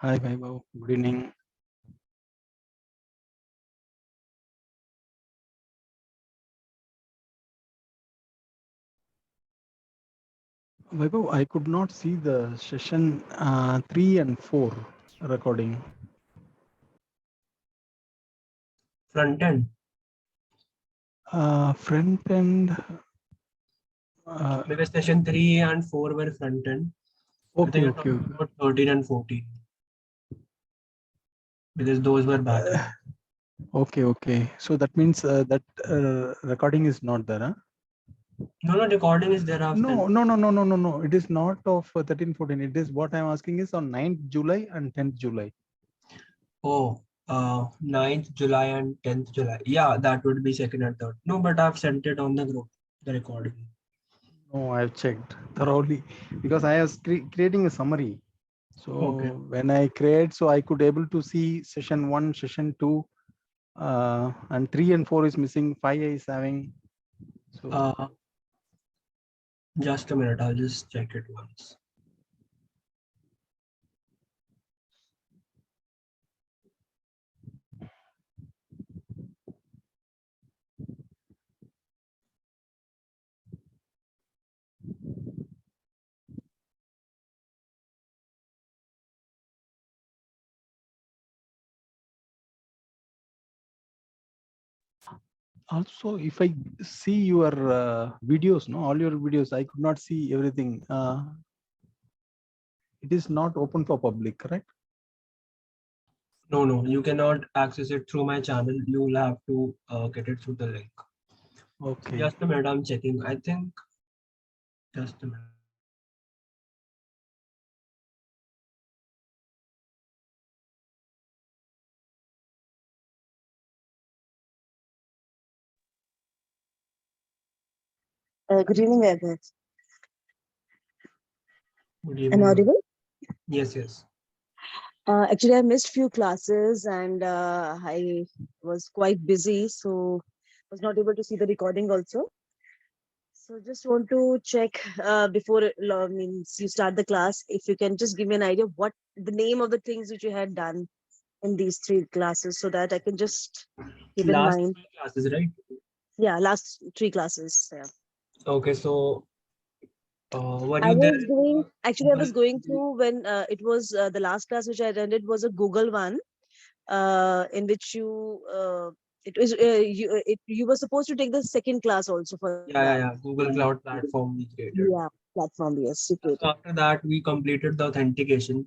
Hi, Vaibhav. Good evening. Vaibhav, I could not see the session 3 and 4 recording. Front end. Front end. Because session 3 and 4 were front end. I Okay, think you're okay, talking okay. about 13 and 14. Because those were back end. Okay, okay. So that means that recording is not there, huh? No, recording is there after. No. It is not of 13, 14. It is what I'm asking is on 9th July and 10th July. Oh, 9th July and 10th July. Yeah, that would be second and third. No, but I've sent it on the group, the recording. No, I've checked thoroughly because I was creating a summary. So Okay. when I create, so I could able to see session 1, session 2, and 3 and 4 is missing, 5 is having. So Just a minute, I'll just check it once. also, if I see your videos, no, all your videos, I could not see everything. It is not open for public, correct? No, you cannot access it through my channel. You will have to get it through the link. Okay. Just a minute, I'm checking. I think just a minute. Good evening, Agnes. Good Am I evening. audible? Yes. Actually, I missed few classes and I was quite busy, so was not able to see the recording also. So just want to check before means you start the class, if you can just give me an idea of what the name of the things which you had done in these 3 classes, so that I can just keep in Last mind. 3 classes, right? Yeah, last 3 classes. Yeah. Okay, so were I you there? was going, actually, I was Google? going through when it was the last class which I attended was a Google one, in which you were supposed to take the second class also for that. Yeah. Google Cloud platform we created. Yeah, platform, yes, you So created. after that, we completed the authentication,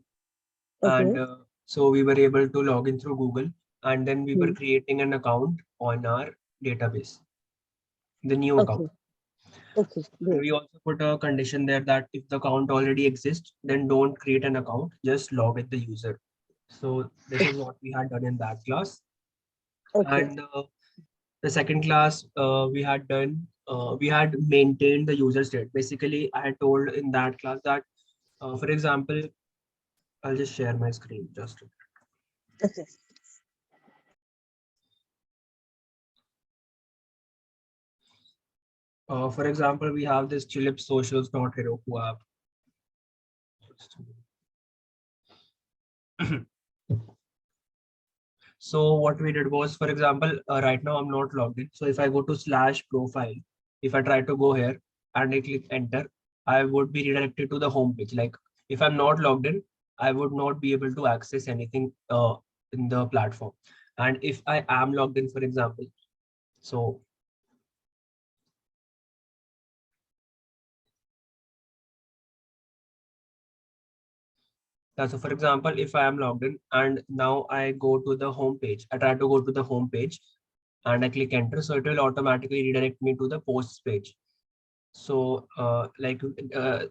and Okay. so we were able to log in through Google, and then we were Hmm. creating an account on our database, the new account. Okay. Okay, And great. we also put a condition there that if the account already exists, then don't create an account, just log in the user. So this is what we had done in that class. Okay. And the second class we had maintained the user state. Basically, I had told in that class that, for example, I'll just share my screen just. Okay. For example, we have this Chilip Socials.Heroku app. So what we did was, for example, right now I'm not logged in. So if I go to /profile, if I try to go here and I click enter, I would be redirected to the home page. Like if I'm not logged in, I would not be able to access anything in the platform. And if I am logged in, for example, so so for example, if I am logged in and now I go to the home page, I try to go to the home page and I click enter, so it will automatically redirect me to the posts page. So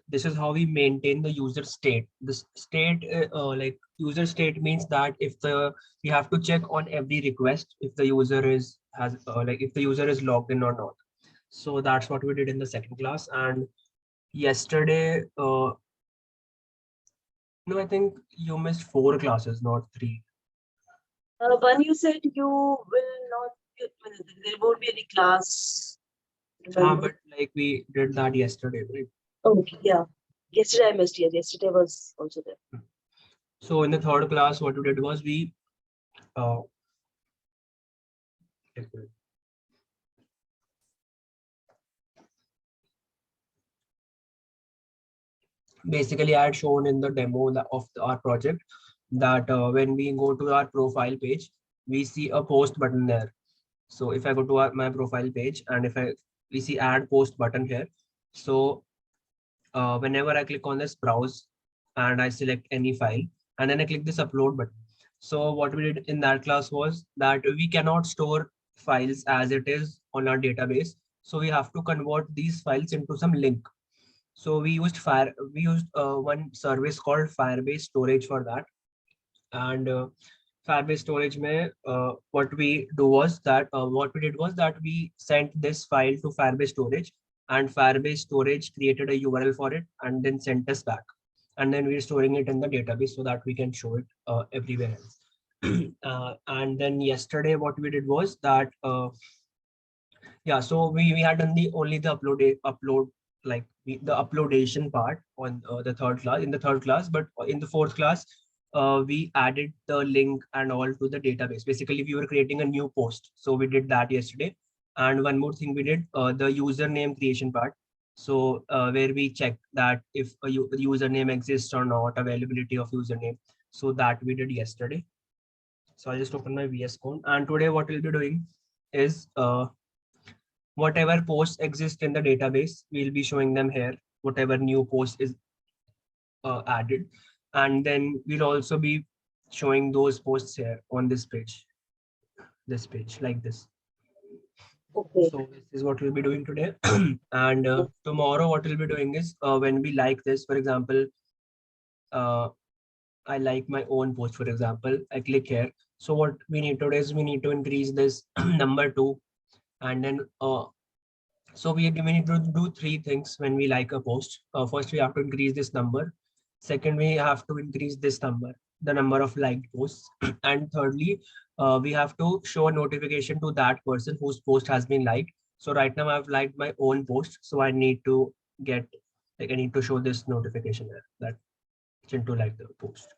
this is how we maintain the user state. This state like user state means that if we have to check on every request if the user is if the user is logged in or not. So that's what we did in the second class. And yesterday no, I think you missed 4 classes, not 3. One you said you will not, there won't be any class. But like we did that yesterday, right? Okay, yeah. Yesterday I missed, yes. Yesterday was also there. So in the third class, what we did was we basically I had shown in the demo of our project that when we go to our profile page, we see a post button there. So if I go to my profile page and if we see add post button here. So whenever I click on this browse and I select any file and then I click this upload button. So what we did in that class was that we cannot store files as it is on our database. So we have to convert these files into some link. So we used one service called Firebase Storage for that. And Firebase Storage mein, what we did was that we sent this file to Firebase Storage, and Firebase Storage created a URL for it and then sent us back. And then we're storing it in the database so that we can show it everywhere else. And then yesterday, what we did was that, so we had done only the upload like the uploadation part on the third class in the third class, but in the fourth class, we added the link and all to the database. Basically, we were creating a new post. So we did that yesterday. And one more thing we did, the username creation part. So where we check that if a username exists or not, availability of username. So that we did yesterday. So I'll just open my VS Code. And today what we'll be doing is whatever posts exist in the database, we'll be showing them here, whatever new post is added. And then we'll also be showing those posts here on this page like this. Okay. So this is what we'll be doing today. And tomorrow what we'll be doing is when we like this, for example, I like my own post, for example, I click here. So what we need to do is we need to increase this number 2. And then so we need to do 3 things when we like a post. First, we have to increase this number. Second, we have to increase this number, the number of liked posts. And thirdly, we have to show a notification to that person whose post has been liked. So right now I've liked my own post. So I need to I need to show this notification there that Chintu liked the post.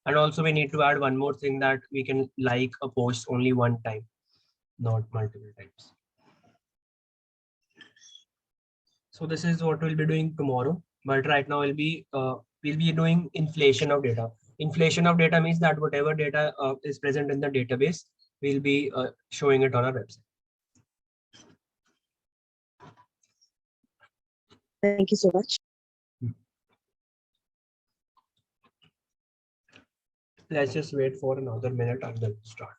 And also we need to add one more thing, that we can like a post only one time, not multiple times. So this is what we'll be doing tomorrow. But right now we'll be doing inflation of data. Inflation of data means that whatever data is present in the database, we'll be showing it on our website. Thank you so much. Let's just wait for another minute and then start.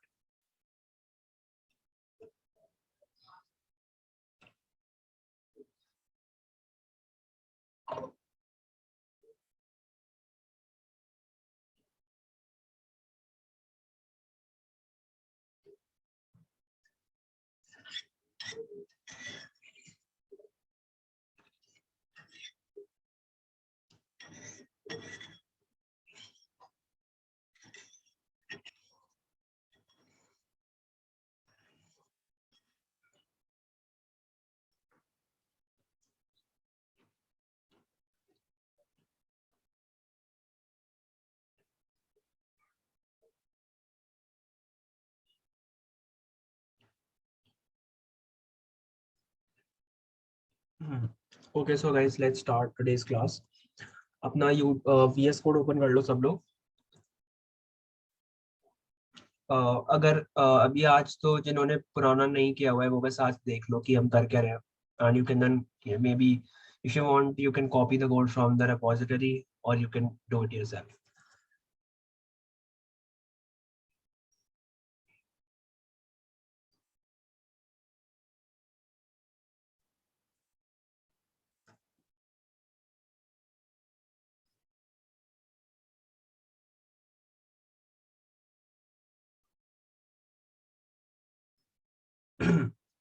Okay, so guys, let's start today's class. अपना VS Code open कर लो सब लोग. अगर अभी आज तो जिन्होंने पुराना नहीं किया हुआ है वो बस आज देख लो कि हम कर क्या रहे हैं. And you can then maybe if you want you can copy the code from the repository or you can do it yourself.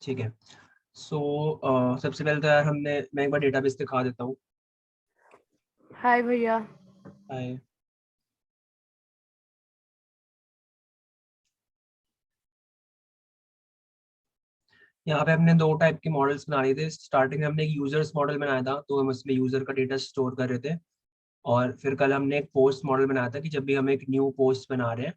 ठीक है. सो सबसे पहले तो यार मैं एक बार डेटाबेस दिखा देता हूँ. हाय भैया. हाय. यहाँ पे हमने 2 टाइप के मॉडल्स बना रहे थे. स्टार्टिंग में हमने एक यूजर्स मॉडल बनाया था, तो हम उसमें यूजर का डेटा स्टोर कर रहे थे. और फिर कल हमने एक पोस्ट मॉडल बनाया था कि जब भी हम एक न्यू पोस्ट बना रहे हैं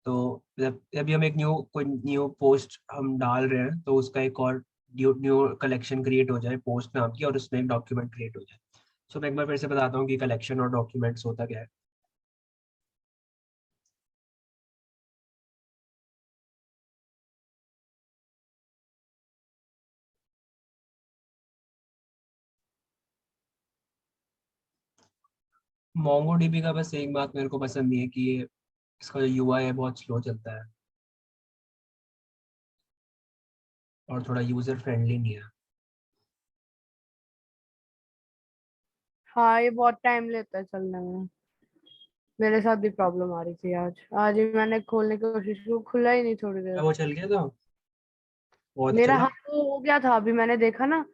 तो जब भी हम एक कोई न्यू पोस्ट हम डाल रहे हैं तो उसका एक और न्यू कलेक्शन क्रिएट हो जाए पोस्ट नाम की और उसमें एक डॉक्यूमेंट क्रिएट हो जाए। सो मैं एक बार फिर से बताता हूँ कि कलेक्शन और डॉक्यूमेंट्स होता क्या है। MongoDB का बस एक बात मेरे को पसंद नहीं है कि ये इसका जो UI है बहुत स्लो चलता है और थोड़ा यूजर फ्रेंडली नहीं है। हाँ, ये बहुत टाइम लेता है चलने में। मेरे साथ भी प्रॉब्लम आ रही थी आज ही मैंने खोलने की कोशिश की, वो खुला ही नहीं थोड़ी देर। क्या वो चल गया था? बहुत मेरा चला। हाथ तो हो गया था, अभी मैंने देखा ना,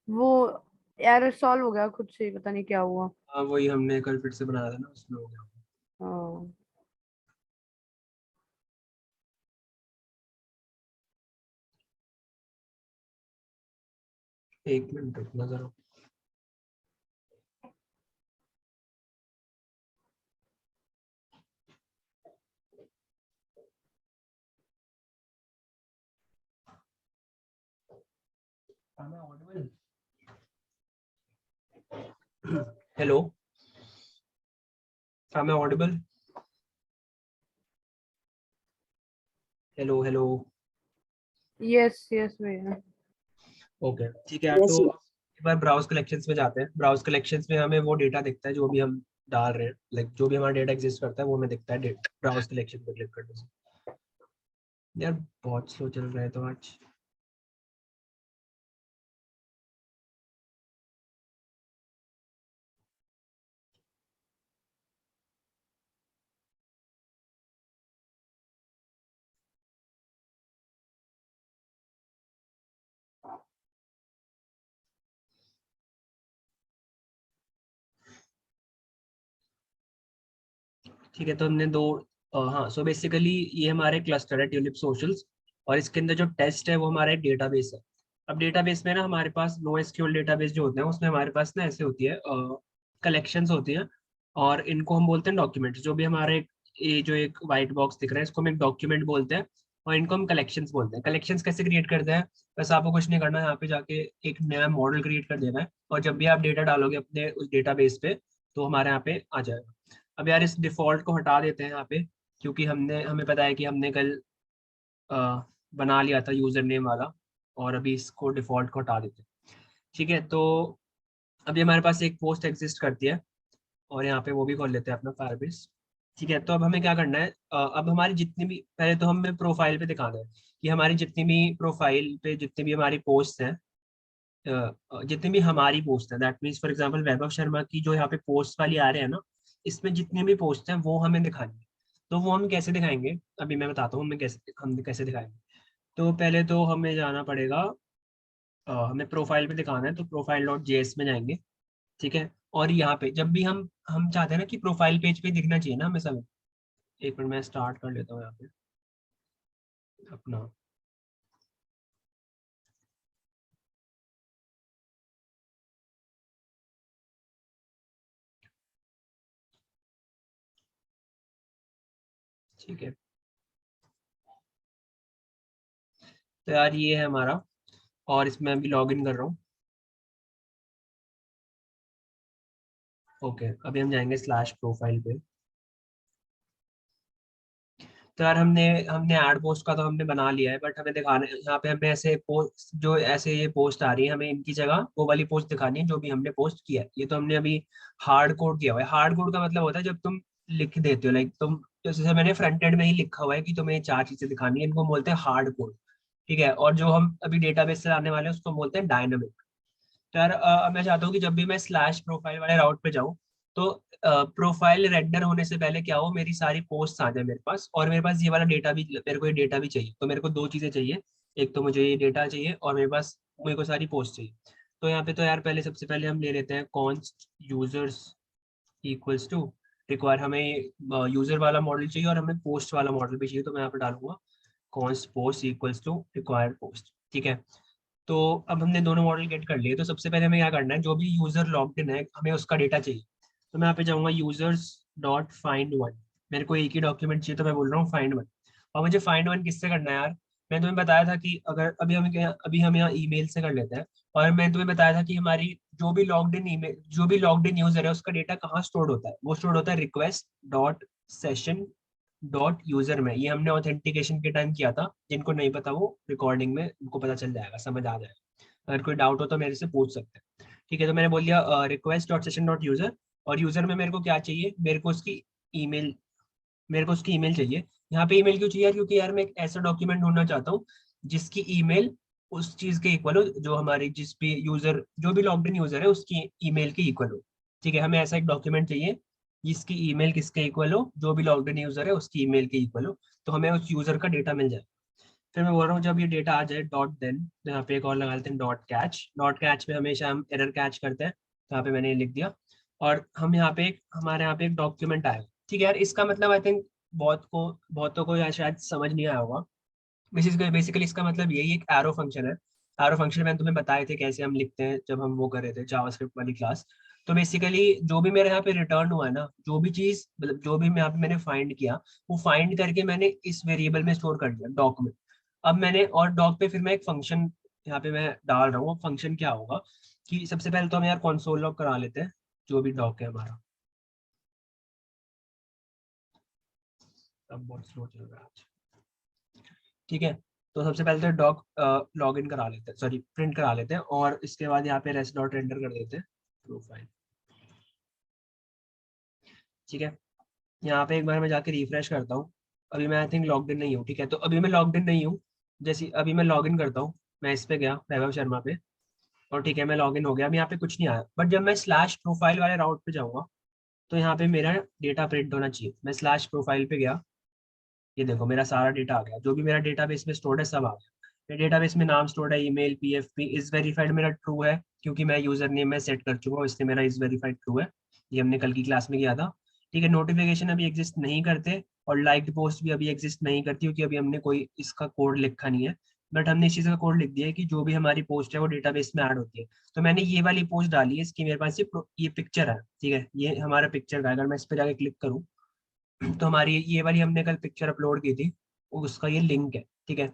वो एरर सॉल्व हो गया खुद से ही, पता नहीं क्या हुआ। हाँ वही हमने कल फिर से बनाया था ना, उसमें हो गया। हाँ। एक मिनट रुकना जरा। Hello, am I audible? Hello hello. Yes yes भैया। ओके ठीक है, Yes, तो yes. एक बार ब्राउज कलेक्शंस में जाते हैं। ब्राउज कलेक्शंस में हमें वो डेटा दिखता है जो भी हम डाल रहे हैं, लाइक जो भी हमारा डेटा एग्जिस्ट करता है वो हमें दिखता है ब्राउज कलेक्शन पे क्लिक करने से। यार बहुत स्लो चल रहा है तो आज। ठीक है, तो हमने दो हाँ, सो बेसिकली ये हमारे क्लस्टर है ट्यूलिप सोशल्स, और इसके अंदर जो टेस्ट है वो हमारा एक डेटाबेस है। अब डेटाबेस में ना हमारे पास NoSQL डेटाबेस जो होते हैं उसमें हमारे पास ना ऐसे होती है कलेक्शंस होती हैं, और इनको हम बोलते हैं डॉक्यूमेंट्स। जो भी हमारे ये जो एक वाइट बॉक्स दिख रहा है इसको हम एक डॉक्यूमेंट बोलते हैं, और इनको हम कलेक्शंस बोलते हैं। कलेक्शंस कैसे क्रिएट करते हैं? बस आपको कुछ नहीं करना है, यहाँ पे जाके एक नया मॉडल क्रिएट कर देना है, और जब भी आप डेटा डालोगे अपने उस डेटाबेस पे तो हमारे यहाँ पे आ जाएगा। अब यार इस डिफॉल्ट को हटा देते हैं यहाँ पे, क्योंकि हमें पता है कि हमने कल अ, बना लिया था यूजर नेम वाला, और अभी इसको डिफॉल्ट को हटा देते हैं। ठीक है, तो अभी हमारे पास एक पोस्ट एग्जिस्ट करती है, और यहाँ पे वो भी खोल लेते हैं अपना फायरबेस। ठीक है, तो अब हमें क्या करना है, अब हमारी जितनी भी, पहले तो हमें प्रोफाइल पे दिखाना है कि हमारी जितनी भी प्रोफाइल पे जितनी भी हमारी पोस्ट हैं, जितनी भी हमारी पोस्ट है, दैट मीन्स फॉर एग्जांपल वैभव शर्मा की जो यहाँ पे पोस्ट वाली आ रहे हैं ना, इसमें जितनी भी पोस्ट हैं वो हमें दिखानी है। तो वो हम कैसे दिखाएंगे, अभी मैं बताता हूँ हम कैसे दिखाएंगे। तो पहले तो हमें जाना पड़ेगा, हमें प्रोफाइल पे दिखाना है तो profile.js में जाएंगे। ठीक है, और यहाँ पे जब भी हम चाहते हैं ना कि प्रोफाइल पेज पे दिखना चाहिए ना हमें सब। एक मिनट मैं स्टार्ट कर लेता हूँ यहाँ पे अपना। ठीक है, तो यार ये है हमारा, और इसमें अभी लॉग इन कर रहा हूँ। ओके, अभी हम जाएंगे स्लैश प्रोफाइल पे। तो यार हमने हमने ऐड पोस्ट का तो हमने बना लिया है, बट हमें दिखाना यहाँ पे हमें ऐसे पोस्ट, जो ऐसे ये पोस्ट आ रही है हमें इनकी जगह वो वाली पोस्ट दिखानी है जो भी हमने पोस्ट किया है। ये तो हमने अभी हार्ड कोड किया हुआ है। हार्ड कोड का मतलब होता है जब तुम लिख देते हो, लाइक तुम, जैसे मैंने फ्रंट एंड में ही लिखा हुआ है कि तुम्हें ये चार चीजें दिखानी है, इनको बोलते हैं हार्ड कोड। ठीक है, और जो हम अभी डेटाबेस से लाने वाले हैं उसको बोलते हैं डायनामिक। तो यार मैं चाहता हूँ कि जब भी मैं स्लैश प्रोफाइल वाले राउट पे जाऊँ तो प्रोफाइल रेंडर होने से पहले क्या हो, मेरी सारी पोस्ट आ जाए मेरे पास, और मेरे पास ये वाला डेटा भी, मेरे को ये डेटा भी चाहिए। तो मेरे को दो चीजें चाहिए, एक तो मुझे ये डेटा चाहिए और मेरे को सारी पोस्ट चाहिए। तो यहाँ पे तो यार पहले सबसे पहले हम ले लेते हैं const users equals to require. हमें यूजर वाला मॉडल चाहिए और हमें पोस्ट वाला मॉडल भी चाहिए, तो मैं यहाँ पे डालूंगा const post equals to required post. ठीक है, तो अब हमने दोनों मॉडल गेट कर लिए। तो सबसे पहले हमें क्या करना है, जो भी यूजर लॉग्ड इन है हमें उसका डेटा चाहिए। तो मैं यहाँ पे जाऊँगा users.find1, मेरे को एक ही डॉक्यूमेंट चाहिए तो मैं बोल रहा हूँ find1। और मुझे find one किससे करना है यार, मैं तुम्हें बताया था कि अगर अभी हम यहाँ ईमेल से कर लेते हैं। और मैं तुम्हें बताया था कि हमारी जो भी लॉग्ड इन यूजर है उसका डेटा कहाँ स्टोर होता है, वो स्टोर होता है request.session.user में। ये हमने ऑथेंटिकेशन के टाइम किया था, जिनको नहीं पता वो रिकॉर्डिंग में उनको पता चल जाएगा, समझ आ जाएगा। अगर कोई डाउट हो तो मेरे से पूछ सकते हैं। ठीक है, तो मैंने बोल दिया request.session.user। और यूजर में मेरे को क्या चाहिए, मेरे को उसकी ईमेल चाहिए। यहाँ पे ईमेल क्यों चाहिए, क्योंकि यार मैं एक ऐसा डॉक्यूमेंट ढूंढना चाहता हूँ जिसकी ईमेल उस चीज के इक्वल हो, जो हमारी जिस भी यूजर, जो भी लॉग्ड इन यूजर है उसकी ईमेल के इक्वल हो। ठीक है, हमें ऐसा एक डॉक्यूमेंट चाहिए जिसकी ईमेल किसके इक्वल हो, जो भी लॉग्ड इन यूजर है उसकी ईमेल के इक्वल हो, तो हमें उस यूजर का डेटा मिल जाए। फिर मैं बोल रहा हूँ जब ये डेटा आ जाए डॉट देन, तो यहाँ पे एक और लगा लेते हैं डॉट कैच में हमेशा हम एरर कैच करते हैं, तो यहाँ पे मैंने ये लिख दिया। और हम यहाँ पे हमारे यहाँ पे एक डॉक्यूमेंट आएगा। ठीक है यार, इसका मतलब आई थिंक बहुतों को यार शायद समझ नहीं आया होगा। बेसिकली इसका मतलब यही एक एरो फंक्शन है। एरो फंक्शन मैंने तुम्हें बताए थे कैसे हम लिखते हैं जब हम वो कर रहे थे जावास्क्रिप्ट वाली क्लास। तो बेसिकली जो भी मेरे यहाँ पे रिटर्न हुआ है ना, जो भी चीज मतलब जो भी मैं यहाँ पे मैंने फाइंड किया, वो फाइंड करके मैंने इस वेरिएबल में स्टोर कर दिया डॉक में। अब मैंने और डॉक पे फिर मैं एक फंक्शन यहाँ पे मैं डाल रहा हूँ। फंक्शन क्या होगा कि सबसे पहले तो हम यार कंसोल लॉग करा लेते हैं जो भी डॉक है हमारा। अब बहुत स्लो चल रहा है आज। ठीक है, तो सबसे पहले तो डॉक लॉग इन करा लेते हैं, सॉरी प्रिंट करा लेते हैं, और इसके बाद यहाँ पे रेस्ट डॉट रेंडर कर देते हैं प्रोफाइल। ठीक है, यहाँ पे एक बार मैं जाके रिफ्रेश करता हूँ। अभी मैं आई थिंक लॉग्ड इन नहीं हूँ। ठीक है, तो अभी मैं लॉग्ड इन नहीं हूँ। जैसे अभी मैं लॉग इन करता हूँ, मैं इस पे गया वैभव शर्मा पे, और ठीक है मैं लॉग इन हो गया। अभी यहाँ पे कुछ नहीं आया, बट जब मैं स्लैश प्रोफाइल वाले राउट पे जाऊँगा तो यहाँ पे मेरा डेटा प्रिंट होना चाहिए। मैं स्लैश प्रोफाइल पे गया, ये देखो मेरा सारा डेटा आ गया, जो भी मेरा डेटाबेस में स्टोर्ड है सब आ गया। मेरे डेटाबेस में नाम स्टोर्ड है, ईमेल, पीएफपी, इज वेरीफाइड मेरा ट्रू है क्योंकि मैं यूजर नेम में सेट कर चुका हूँ, इसलिए मेरा इज वेरीफाइड ट्रू है। ये हमने कल की क्लास में किया था। ठीक है, नोटिफिकेशन अभी एग्जिस्ट नहीं करते, और लाइक्ड पोस्ट भी अभी एग्जिस्ट नहीं करती क्योंकि अभी हमने कोई इसका कोड लिखा नहीं है। बट हमने इस चीज़ का कोड लिख दिया है कि जो भी हमारी पोस्ट है वो डेटाबेस में ऐड होती है। तो मैंने ये वाली पोस्ट डाली है, इसकी मेरे पास ये पिक्चर है। ठीक है, ये हमारा पिक्चर का, अगर मैं इस पर जाके क्लिक करूँ तो हमारी ये वाली हमने कल पिक्चर अपलोड की थी, उसका ये लिंक है। ठीक है,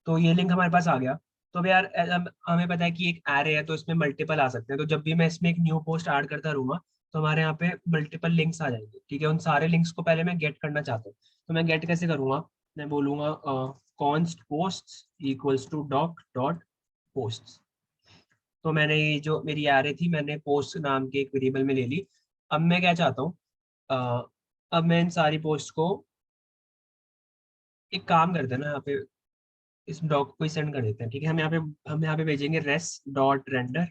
तो ये लिंक हमारे पास आ गया। तो अब यार अब हमें पता है कि एक एरे है तो इसमें मल्टीपल आ सकते हैं, तो जब भी मैं इसमें एक न्यू पोस्ट ऐड करता रहूंगा तो हमारे यहाँ पे मल्टीपल लिंक्स आ जाएंगे। ठीक है, उन सारे लिंक्स को पहले मैं गेट करना चाहता हूँ। तो मैं गेट कैसे करूँगा, मैं बोलूँगा const post equals to doc dot post. तो मैंने ये जो मेरी एरे थी मैंने पोस्ट नाम के एक वेरिएबल में ले ली। अब मैं क्या चाहता हूँ, अब मैं इन सारी पोस्ट को एक काम करते हैं ना, यहाँ पे इस डॉक को ही सेंड कर देते हैं। ठीक है, हम यहाँ पे भेजेंगे रेस डॉट रेंडर,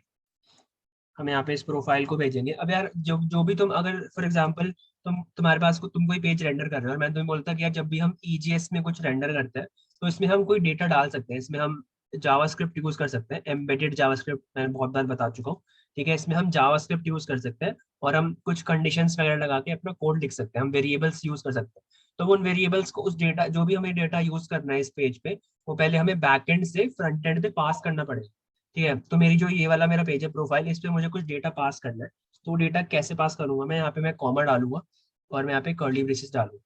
हम यहाँ पे इस प्रोफाइल को भेजेंगे। अब यार जो भी तुम, अगर फॉर एग्जांपल तुम्हारे पास तुम कोई पेज रेंडर कर रहे हो और मैं तुम्हें बोलता कि यार जब भी हम ईजीएस में कुछ रेंडर करते हैं तो इसमें हम कोई डेटा डाल सकते हैं, इसमें हम जावास्क्रिप्ट यूज कर सकते हैं, एम्बेडेड जावास्क्रिप्ट मैं बहुत बार बता चुका हूँ। ठीक है, इसमें हम जावास्क्रिप्ट यूज कर सकते हैं और हम कुछ कंडीशंस वगैरह लगा के अपना कोड लिख सकते हैं, हम वेरिएबल्स यूज कर सकते हैं। तो उन वेरिएबल्स को, उस डेटा जो भी हमें डेटा यूज करना है इस पेज पे, वो पहले हमें बैकएंड से फ्रंट एंड पे पास करना पड़ेगा। ठीक है, तो मेरी जो ये वाला मेरा पेज है प्रोफाइल, इस पे मुझे कुछ डेटा पास करना है। तो डेटा कैसे पास करूंगा, मैं यहाँ पे मैं कॉमा डालूंगा और मैं यहाँ पे कर्ली ब्रेसेस डालूंगा।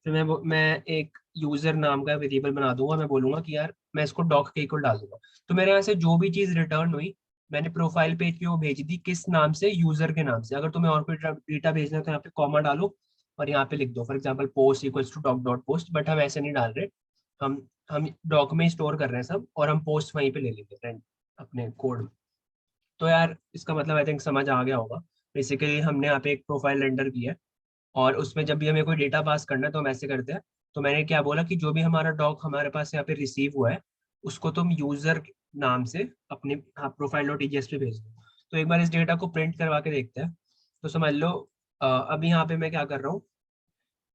फिर मैं एक यूजर नाम का वेरिएबल बना दूंगा, मैं बोलूंगा कि यार मैं इसको डॉक के इक्वल डाल दूंगा। तो मेरे यहाँ से जो भी चीज रिटर्न हुई मैंने प्रोफाइल पेज पे वो भेज दी, किस नाम से, यूजर के नाम से। अगर तुम्हें और कोई डेटा भेजना है तो यहाँ पे कॉमा डालो और यहाँ पे लिख दो for example post equals to doc dot post. But हम ऐसे नहीं डाल रहे, हम डॉक में स्टोर कर रहे हैं सब, और हम पोस्ट वहीं पे ले लेंगे अपने कोड में। तो यार इसका मतलब आई थिंक समझ आ गया होगा। बेसिकली हमने यहाँ पे एक प्रोफाइल रेंडर की है और उसमें जब भी हमें कोई डेटा पास करना है तो हम ऐसे करते हैं। तो मैंने क्या बोला कि जो भी हमारा डॉक हमारे पास यहाँ पे रिसीव हुआ है उसको तुम यूजर नाम से अपने प्रोफाइल डॉट ईजीएस पे भेज दो। तो एक बार इस डेटा को प्रिंट करवा के देखते हैं। तो समझ लो अभी यहाँ पे मैं क्या कर रहा हूँ,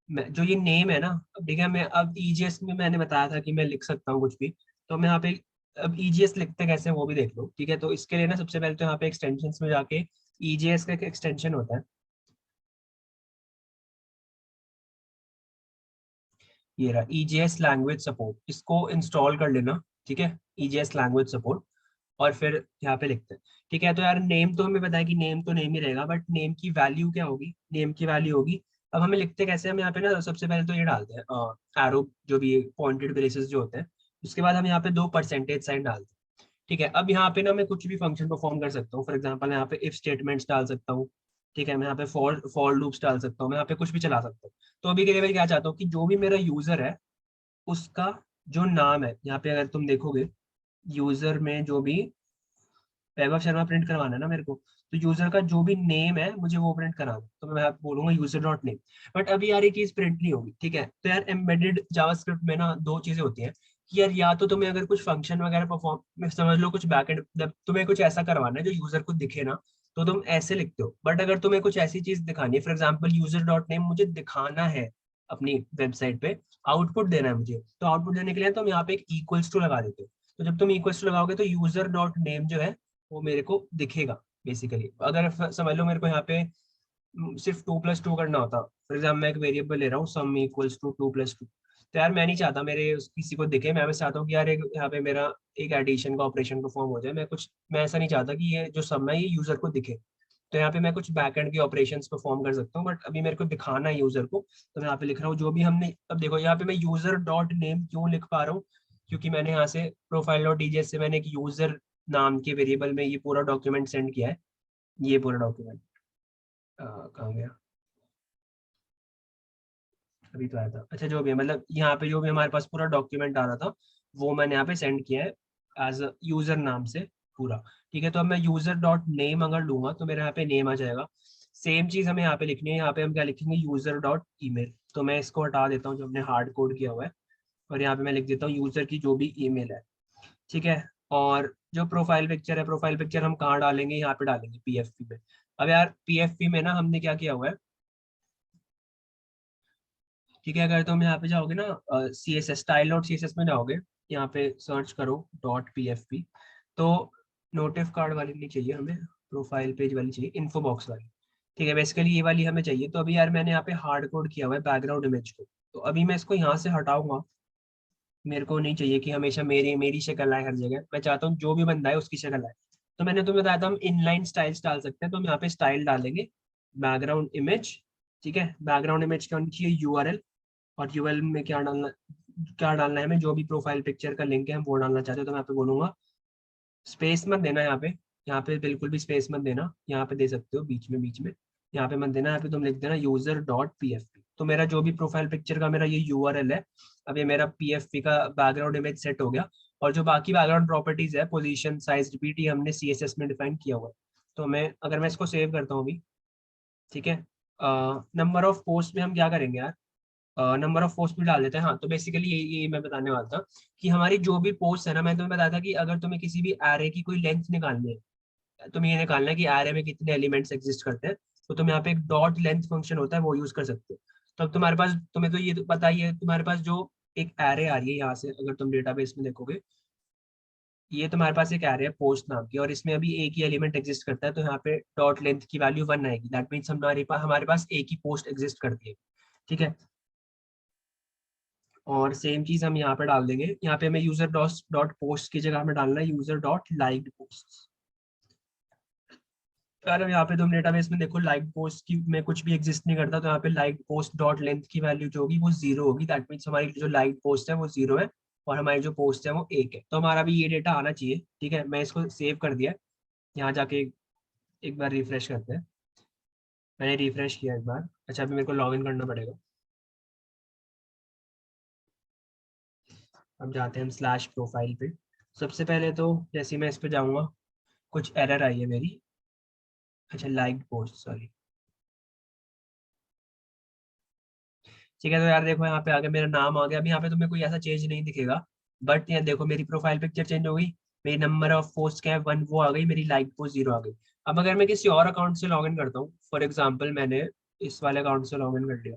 मैं जो ये नेम है ना, अब ठीक है, मैं अब ईजीएस में मैंने बताया था कि मैं लिख सकता हूँ कुछ भी। तो मैं यहाँ पे अब ईजीएस लिखते कैसे हैं वो भी देख लो। ठीक है, तो इसके लिए ना सबसे पहले तो यहाँ पे एक्सटेंशंस में जाके ईजीएस का एक एक्सटेंशन होता है, ये रहा ईजीएस लैंग्वेज सपोर्ट, इसको इंस्टॉल कर लेना। ठीक है, ईजीएस लैंग्वेज सपोर्ट। और फिर यहाँ पे लिखते हैं। ठीक है, तो यार नेम तो हमें पता है कि नेम तो नेम ही रहेगा, बट नेम की वैल्यू क्या होगी, नेम की वैल्यू होगी, अब हमें लिखते कैसे, हम यहाँ पे ना सबसे पहले तो ये डालते हैं एरो जो भी पॉइंटेड ब्रेसेस जो होते हैं, उसके बाद हम यहाँ पे 2 परसेंटेज साइन डालते हैं। ठीक है, अब यहाँ पे ना मैं कुछ भी फंक्शन परफॉर्म कर सकता हूँ, फॉर एग्जाम्पल यहाँ पे इफ स्टेटमेंट्स डाल सकता हूँ। ठीक है, मैं यहाँ पे फॉर लूप्स डाल सकता हूँ, मैं यहाँ पे कुछ भी चला सकता हूँ। तो अभी के लिए मैं क्या चाहता हूँ कि जो भी मेरा यूजर है उसका जो नाम है, यहाँ पे अगर तुम देखोगे यूजर में जो भी वैभव शर्मा प्रिंट करवाना है ना मेरे को, तो यूजर का जो भी नेम है मुझे वो प्रिंट कराना, तो मैं बोलूंगा यूजर डॉट नेम। बट अभी यार ये चीज प्रिंट नहीं होगी। ठीक है, तो यार एम्बेडेड जावास्क्रिप्ट में ना 2 चीजें होती हैं कि यार या तो तुम्हें अगर कुछ फंक्शन वगैरह परफॉर्म, समझ लो कुछ बैकएंड, जब तुम्हें कुछ ऐसा करवाना है जो यूजर को दिखे ना, तो तुम ऐसे लिखते हो। बट अगर तुम्हें कुछ ऐसी चीज दिखानी है, for example user dot name मुझे दिखाना है अपनी वेबसाइट पे, आउटपुट देना है मुझे, तो आउटपुट देने के लिए तुम यहाँ पे एक इक्वल्स टू लगा देते हो। तो जब तुम इक्वल्स टू लगाओगे तो यूजर डॉट नेम जो है वो मेरे को दिखेगा बेसिकली। अगर समझ लो मेरे को यहाँ पे सिर्फ 2+2 करना होता, फॉर एग्जाम्पल मैं एक वेरिएबल ले रहा हूँ सम इक्वल्स टू 2+2, तो यार मैं नहीं चाहता मेरे किसी को दिखे, मैं चाहता हूँ कि यार एक यहाँ पे मेरा एक एडिशन का ऑपरेशन परफॉर्म हो जाए, मैं ऐसा नहीं चाहता कि ये जो सम है ये यूजर को दिखे। तो यहाँ पे मैं कुछ बैकएंड के ऑपरेशंस परफॉर्म कर सकता हूँ, बट अभी मेरे को दिखाना है यूजर को, तो मैं यहाँ पे लिख रहा हूँ जो भी हमने, अब देखो यहाँ पे मैं यूजर डॉट नेम क्यों लिख पा रहा हूँ, क्योंकि मैंने यहाँ से प्रोफाइल डॉट डीजे से मैंने एक यूजर नाम के वेरिएबल में ये पूरा डॉक्यूमेंट सेंड किया है। ये पूरा डॉक्यूमेंट कहाँ गया, अभी तो आया था, अच्छा जो भी है, मतलब यहाँ पे जो भी हमारे पास पूरा डॉक्यूमेंट आ रहा था वो मैंने यहाँ पे सेंड किया है एज अ यूजर नाम से पूरा। ठीक है, तो अब मैं यूजर डॉट नेम अगर लूंगा तो मेरे यहाँ पे नेम आ जाएगा। सेम चीज हमें यहाँ पे लिखनी है, यहाँ पे हम क्या लिखेंगे, यूजर डॉट ईमेल। तो मैं इसको हटा देता हूँ जो हमने हार्ड कोड किया हुआ है, और यहाँ पे मैं लिख देता हूँ यूजर की जो भी ईमेल है। ठीक है, और जो प्रोफाइल पिक्चर है, प्रोफाइल पिक्चर हम कहाँ डालेंगे, यहाँ पे डालेंगे पीएफपी में। अब यार पीएफपी में ना हमने क्या किया हुआ है, ठीक है, अगर तुम यहाँ पे जाओगे ना C S S style dot C S S में जाओगे, यहाँ पे सर्च करो डॉट पीएफपी, तो नोटिफ कार्ड वाली नहीं चाहिए हमें, प्रोफाइल पेज वाली चाहिए, इन्फो बॉक्स वाली। ठीक है, बेसिकली ये वाली हमें चाहिए। तो अभी यार मैंने यहाँ पे हार्ड कोड किया हुआ है बैकग्राउंड इमेज को, तो अभी मैं इसको यहाँ से हटाऊंगा, मेरे को नहीं चाहिए कि हमेशा मेरी मेरी शक्ल आए हर जगह, मैं चाहता हूँ जो भी बंदा है उसकी शक्ल आए। तो मैंने तुम्हें बताया था हम इनलाइन स्टाइल्स डाल सकते हैं, तो हम यहाँ पे स्टाइल डालेंगे बैकग्राउंड इमेज। ठीक है, बैकग्राउंड इमेज क्या होनी चाहिए, यूआरएल, और यूआरएल में क्या डालना है हमें, जो भी प्रोफाइल पिक्चर का लिंक है हम वो डालना चाहते हैं। तो मैं यहाँ पे बोलूंगा स्पेस मत देना, यहाँ पे बिल्कुल भी स्पेस मत देना, यहाँ पे दे सकते हो बीच में, यहाँ पे मत देना, यहाँ पे तुम लिख देना यूजर डॉट पीएफपी। तो मेरा जो भी प्रोफाइल पिक्चर का मेरा ये यूआरएल है, अब ये मेरा पीएफपी का बैकग्राउंड इमेज सेट हो गया। और जो बाकी बैकग्राउंड प्रॉपर्टीज है, पोजीशन, साइज, रिपीट, ये हमने सीएसएस में डिफाइन किया हुआ है। तो मैं अगर मैं इसको सेव करता हूँ अभी, ठीक है, नंबर ऑफ पोस्ट में हम क्या करेंगे यार, नंबर ऑफ पोस्ट भी डाल देते हैं। हाँ, तो बेसिकली ये मैं बताने वाला था कि हमारी जो भी पोस्ट है ना, मैं तुम्हें बताया था कि अगर तुम्हें किसी भी एरे की कोई लेंथ निकालनी है, तुम्हें ये निकालना है कि एरे में कितने एलिमेंट्स एग्जिस्ट करते हैं, तो तुम यहाँ पे एक डॉट लेंथ फंक्शन होता है वो यूज कर सकते हो। तो अब तुम्हारे पास, तुम्हें तो ये तो पता ही है, तुम्हारे पास जो एक एरे आ रही है यहाँ से, अगर तुम डेटाबेस में देखोगे, ये तुम्हारे पास एक एरे है पोस्ट नाम की, और इसमें अभी एक ही एलिमेंट एग्जिस्ट करता है, तो यहाँ पे डॉट लेंथ की वैल्यू 1 आएगी। दैट मीन्स हमारे पास एक ही पोस्ट एग्जिस्ट करती है। ठीक है, और सेम चीज हम यहाँ पे डाल देंगे, यहाँ पे हमें यूजर डॉट पोस्ट की जगह हमें डालना है यूजर डॉट लाइक्ड पोस्ट। यार यहाँ पे तुम डेटाबेस में देखो लाइक पोस्ट की में कुछ भी एग्जिस्ट नहीं करता, तो यहाँ पे लाइक पोस्ट डॉट लेंथ की वैल्यू जो होगी वो 0 होगी। दैट मीन्स हमारी जो लाइक पोस्ट है वो 0 है, और हमारी जो पोस्ट है वो 1 है। तो हमारा भी ये डेटा आना चाहिए। ठीक है, मैं इसको सेव कर दिया, यहाँ जाके एक बार रिफ्रेश करते हैं। मैंने रिफ्रेश किया एक बार। अच्छा, अभी मेरे को लॉग इन करना पड़ेगा। अब जाते हैं हम स्लैश प्रोफाइल पे। सबसे पहले तो जैसे मैं इस पे जाऊंगा, कुछ एरर आई है मेरी। अच्छा, लाइक पोस्ट, सॉरी। ठीक है, तो यार देखो यहाँ पे आगे मेरा नाम आ गया। अभी यहाँ पे तुम्हें कोई ऐसा चेंज नहीं दिखेगा, बट यहाँ देखो मेरी प्रोफाइल पिक्चर चेंज हो गई, मेरी नंबर ऑफ पोस्ट क्या है 1 वो आ गई, मेरी लाइक पोस्ट 0 आ गई। अब अगर मैं किसी और अकाउंट से लॉग इन करता हूँ, फॉर एग्जाम्पल मैंने इस वाले अकाउंट से लॉग इन कर लिया,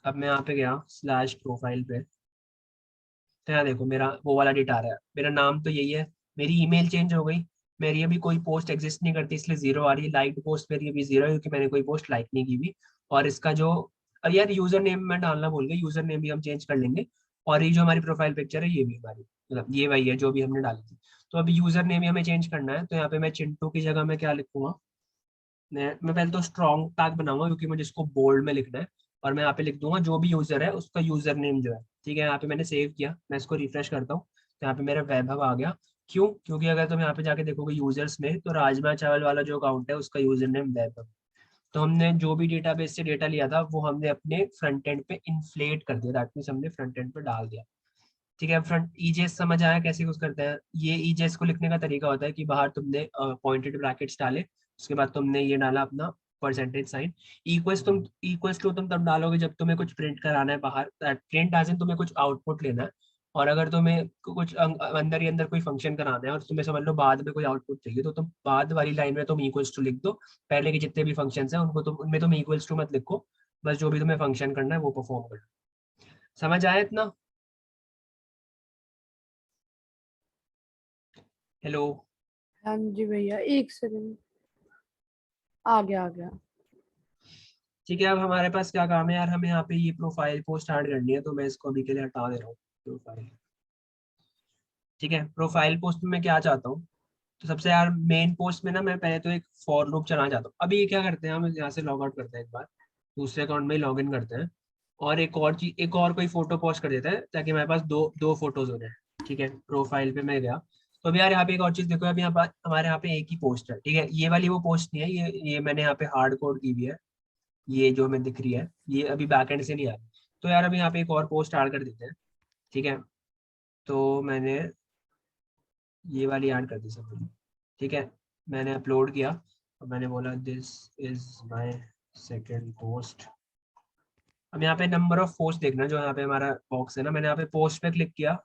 अब मैं यहाँ पे गया स्लैश प्रोफाइल पे, तो यहाँ देखो मेरा वो वाला डेटा आ रहा है, मेरा नाम तो यही है, मेरी ईमेल चेंज हो गई, मेरी अभी कोई पोस्ट एग्जिस्ट नहीं करती इसलिए 0 आ रही है, लाइक पोस्ट मेरी अभी 0 है क्योंकि मैंने कोई पोस्ट लाइक नहीं की हुई। और इसका जो, अब यार यूजर नेम मैं डालना भूल गया, यूजर नेम भी हम चेंज कर लेंगे। और ये जो हमारी प्रोफाइल पिक्चर है ये भी हमारी, मतलब ये वही है जो भी हमने डाली थी। तो अभी यूजर नेम ही हमें चेंज करना है, तो यहाँ पे मैं चिंटू की जगह मैं क्या लिखूंगा, मैं पहले तो स्ट्रॉन्ग टैग बनाऊंगा क्योंकि मुझे इसको बोल्ड में लिखना है, और मैं यहाँ पे लिख दूंगा जो भी यूजर है उसका यूजर नेम जो है, ठीक है। यहाँ पे मैंने सेव किया, मैं इसको रिफ्रेश करता हूँ, तो यहाँ पे मेरा वैभव आ गया। क्यों? क्योंकि अगर तुम यहाँ पे जाके देखोगे यूजर्स में, तो राजमा चावल वाला जो अकाउंट है उसका यूजर नेम वैभव। तो हमने जो भी डेटाबेस से डेटा लिया था वो हमने अपने फ्रंट एंड पे इन्फ्लेट कर दिया, दैट मींस हमने फ्रंट एंड पे डाल दिया, ठीक है। फ्रंट ईजेएस समझ आया कैसे यूज करते हैं? ये ईजेएस को लिखने का तरीका होता है कि बाहर तुमने पॉइंटेड ब्रैकेट्स डाले, उसके बाद तुमने ये डाला अपना परसेंटेज साइन, इक्वल्स टू तुम तब डालोगे जब तुम्हें कुछ प्रिंट कराना है बाहर, प्रिंट एज इन तुम्हें कुछ आउटपुट लेना है। और अगर तुम्हें कुछ अंदर ही अंदर कोई फंक्शन कराना है और तुम्हें समझ लो बाद में कोई आउटपुट चाहिए, तो तुम बाद वाली लाइन में तुम इक्वल्स टू लिख दो, पहले के जितने भी फंक्शन हैं उनको तुम उनमें तुम इक्वल्स टू मत लिखो, बस जो भी तुम्हें फंक्शन करना है वो परफॉर्म करना। समझ आया इतना? हेलो? हाँ जी भैया, एक सेकंड, आ गया। ठीक है, अब हमारे पास क्या काम है यार, हमें यहाँ पे ये प्रोफाइल पोस्ट ऐड करनी है, तो मैं इसको अभी के लिए हटा दे रहा हूँ प्रोफाइल। ठीक है, प्रोफाइल पोस्ट में मैं क्या चाहता हूँ, तो सबसे यार मेन पोस्ट में ना मैं पहले तो एक फॉर लूप चलाना चाहता हूँ। अभी ये क्या करते हैं, हम यहाँ से लॉग आउट करते हैं, एक बार दूसरे अकाउंट में ही लॉग इन करते हैं, और एक और चीज, एक और कोई फोटो पोस्ट कर देता है ताकि हमारे पास दो फोटोज हो जाए। ठीक है, प्रोफाइल पे मैं गया, तो अभी यार यहाँ पे एक और चीज देखो, अभी यहाँ पर हमारे यहाँ पे एक ही पोस्ट है, ठीक है। ये वाली वो पोस्ट नहीं है, ये मैंने यहाँ पे हार्ड कोड की हुई है, ये जो हमें दिख रही है ये अभी बैकएंड से नहीं आ रही। तो यार अभी यहाँ पे एक और पोस्ट ऐड कर देते हैं, ठीक है। तो मैंने ये वाली ऐड कर दी सब, ठीक है। मैंने अपलोड किया और मैंने बोला this is my second post. अब यहाँ पे नंबर ऑफ पोस्ट देखना, जो यहाँ पे हमारा बॉक्स है ना, मैंने यहाँ पे पोस्ट पे क्लिक किया,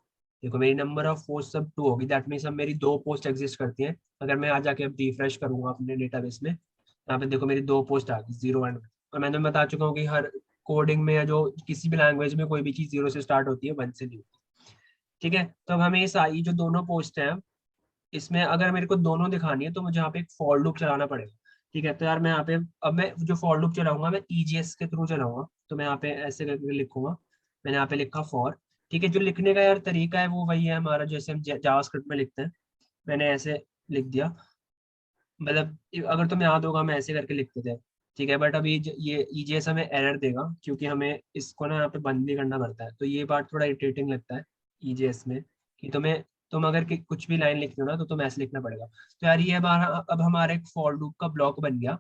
देखो मेरी नंबर ऑफ पोस्ट सब 2 होगी, दैट मीन्स अब मेरी 2 पोस्ट एग्जिस्ट करती हैं। अगर मैं आज जाके अब रिफ्रेश करूंगा अपने डेटाबेस में, यहाँ पे देखो मेरी 2 पोस्ट आ गई, 0 1। और मैंने बता चुका हूँ कि हर कोडिंग में या जो किसी भी लैंग्वेज में कोई भी चीज 0 से स्टार्ट होती है, 1 से नहीं होती, ठीक है। तो अब हमें ये जो दोनों पोस्ट हैं, इसमें अगर मेरे को दोनों दिखानी है तो मुझे यहाँ पे एक फॉर लूप चलाना पड़ेगा, ठीक है। तो यार मैं यहाँ पे, अब मैं जो फॉर लूप चलाऊंगा मैं ईजीएस के थ्रू चलाऊंगा, तो मैं यहाँ पे ऐसे करके लिखूंगा, मैंने यहाँ पे लिखा फॉर, ठीक है। जो लिखने का यार तरीका है वो वही है हमारा, जैसे हम जावास्क्रिप्ट में लिखते हैं, मैंने ऐसे लिख दिया, मतलब अगर तुम्हें याद होगा मैं ऐसे करके लिखते थे, ठीक है। बट अभी ये ईजीएस हमें एरर देगा क्योंकि हमें इसको ना यहाँ पे बंद भी करना पड़ता है, तो ये पार्ट थोड़ा इरिटेटिंग लगता है ईजीएस में, कि तुम अगर कुछ भी लाइन लिख रहे हो ना तो तुम्हें ऐसे लिखना पड़ेगा। तो यार ये अब हमारा एक फॉर लूप का ब्लॉक बन गया,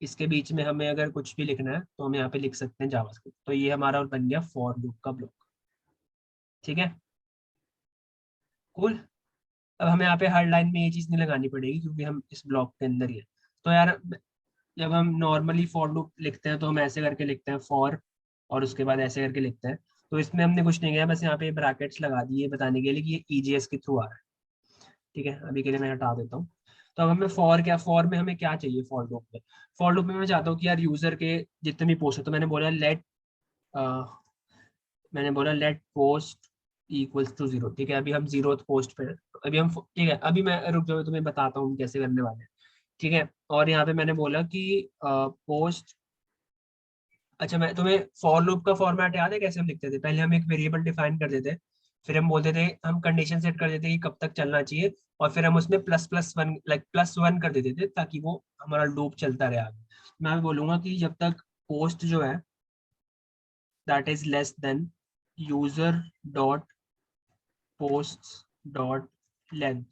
इसके बीच में हमें अगर कुछ भी लिखना है तो हम यहाँ पे लिख सकते हैं जावास्क्रिप्ट, तो ये हमारा बन गया फॉर लूप का ब्लॉक, ठीक है। कूल। अब हमें यहाँ पे हर लाइन में ये चीज नहीं लगानी पड़ेगी क्योंकि हम इस ब्लॉक के अंदर ही है। तो यार जब हम नॉर्मली फॉर लूप लिखते हैं तो हम ऐसे करके लिखते हैं फॉर, और उसके बाद ऐसे करके लिखते हैं, तो इसमें हमने कुछ नहीं किया, बस यहाँ पे ब्रैकेट्स लगा दिए बताने के लिए कि ये ईजीएस के थ्रू आ रहा है, ठीक है। अभी के लिए मैं हटा देता हूँ। तो अब हमें फॉर में हमें क्या चाहिए, फॉर लूप में मैं चाहता हूँ कि यार यूजर के जितने भी पोस्ट है, तो मैंने बोला लेट पोस्ट इक्वल्स टू 0, ठीक है। अभी हम 0th पोस्ट पे हैं, अभी हम, ठीक है, अभी मैं रुक जाओ तुम्हें बताता हूँ कैसे करने वाले हैं, ठीक है। और यहाँ पे मैंने बोला कि पोस्ट, अच्छा मैं तुम्हें फॉर लूप का फॉर्मेट याद है कैसे हम लिखते थे? पहले हम एक वेरिएबल डिफाइन कर देते, फिर हम बोलते थे, हम कंडीशन सेट कर देते कि कब तक चलना चाहिए, और फिर हम उसमें ++1 लाइक +1 कर देते थे ताकि वो हमारा लूप चलता रहे आगे। मैं बोलूंगा कि जब तक पोस्ट जो है that is less than user dot post dot length,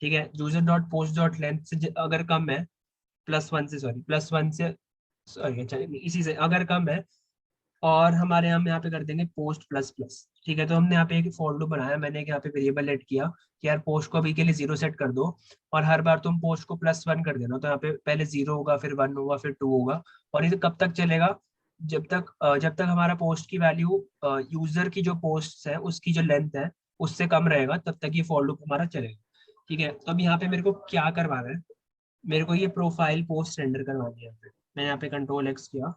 ठीक है। User dot post dot length से अगर कम है, +1 से सॉरी अच्छा इसी से अगर कम है, और हमारे हम यहाँ पे कर देंगे पोस्ट प्लस प्लस, ठीक है। तो हमने यहाँ पे एक फॉर लूप बनाया, मैंने यहाँ पे वेरिएबल ऐड किया कि यार पोस्ट को अभी के लिए 0 सेट कर दो, और हर बार तुम पोस्ट को +1 कर देना, तो यहाँ पे पहले 0 होगा, फिर 1 होगा, फिर 2 होगा, और ये कब तक चलेगा, जब तक हमारा पोस्ट की वैल्यू यूजर की जो पोस्ट है उसकी जो लेंथ है उससे कम रहेगा, तब तक ये फॉर लूप हमारा चलेगा, ठीक है। तो अब यहाँ पे मेरे को क्या करवाना है, मेरे को ये प्रोफाइल पोस्ट रेंडर करवानी है। मैंने यहाँ पे Ctrl+X किया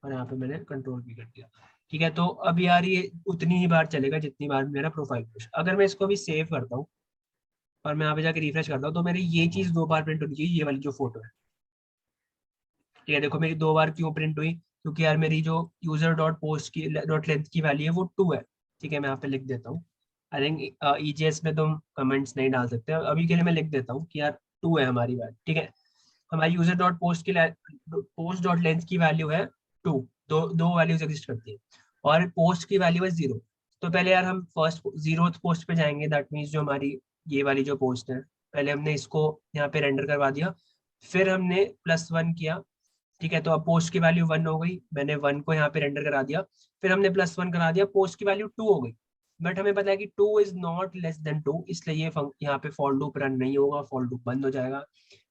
और यहाँ पे मैंने Ctrl+V कर दिया, ठीक है। तो अब यार ये उतनी ही बार चलेगा जितनी बार मेरा प्रोफाइल पोस्ट, अगर मैं इसको भी सेव करता हूँ और मैं यहाँ पे जाके रिफ्रेश करता हूँ, तो मेरी ये चीज 2 बार प्रिंट होनी चाहिए, ये वाली जो फोटो है, ठीक है। देखो मेरी 2 बार क्यों प्रिंट हुई, क्योंकि यार मेरी जो यूजर डॉट पोस्ट की डॉट लेंथ की वैल्यू है वो 2 है, ठीक है, मैं यहाँ पे लिख देता हूँ। आई थिंक EJS में तुम कमेंट्स नहीं डाल सकते, अभी के लिए मैं लिख देता हूँ कि यार 2 है हमारी वैल्यू। ठीक है, हमारी यूजर डॉट पोस्ट की पोस्ट डॉट लेंथ की वैल्यू है 2, दो वैल्यूज एग्जिस्ट करती है, और पोस्ट की वैल्यू है 0। तो पहले यार हम फर्स्ट 0th पोस्ट पे जाएंगे, दैट मीन्स जो हमारी ये वाली जो पोस्ट है, पहले हमने इसको यहाँ पे रेंडर करवा दिया, फिर हमने +1 किया। ठीक है, तो अब पोस्ट की वैल्यू 1 हो गई, मैंने 1 को यहाँ पे रेंडर करा दिया, फिर हमने +1 करा दिया, पोस्ट की वैल्यू 2 हो गई। बट हमें पता है कि 2 इज नॉट लेस देन 2, इसलिए ये यहाँ पे फॉर लूप रन नहीं होगा, फॉर लूप बंद हो जाएगा।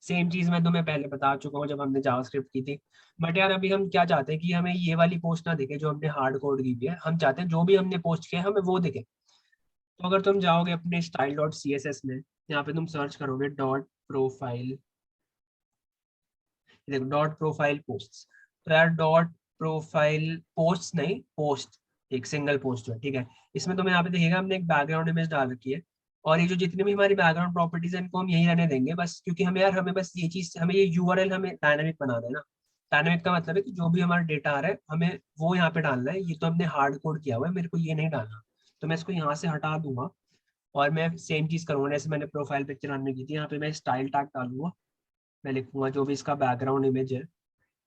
सेम चीज मैं तुम्हें पहले बता चुका हूँ जब हमने जावास्क्रिप्ट की थी। बट यार अभी हम क्या चाहते हैं कि हमें ये वाली पोस्ट ना दिखे जो हमने हार्ड कोड की हुई है, हम चाहते हैं जो भी हमने पोस्ट किया है हमें वो दिखे। तो अगर तुम जाओगे अपने style.css में, यहाँ पे तुम सर्च करोगे डॉट प्रोफाइल, देखो डॉट प्रोफाइल पोस्ट, तो यार डॉट प्रोफाइल पोस्ट नहीं, पोस्ट एक सिंगल पोस्ट है। ठीक है, इसमें तुम्हें यहाँ पे देखिएगा हमने एक बैकग्राउंड इमेज डाल रखी है, और ये जो जितनी भी हमारी बैकग्राउंड प्रॉपर्टीज है इनको हम यही रहने देंगे बस, क्योंकि हमें यार हमें बस ये चीज, हमें ये URL हमें डायनामिक बना देना। डायनामिक का मतलब है कि जो भी हमारा डेटा आ रहा है हमें वो यहाँ पे डालना है, ये तो हमने हार्ड कोड किया हुआ है, मेरे को ये नहीं डालना। तो मैं इसको यहाँ से हटा दूंगा, और मैं सेम चीज करूंगा जैसे मैंने प्रोफाइल पिक्चर रन की थी, यहाँ पे मैं स्टाइल टैग डालूंगा, मैं लिखूंगा जो भी इसका बैकग्राउंड इमेज है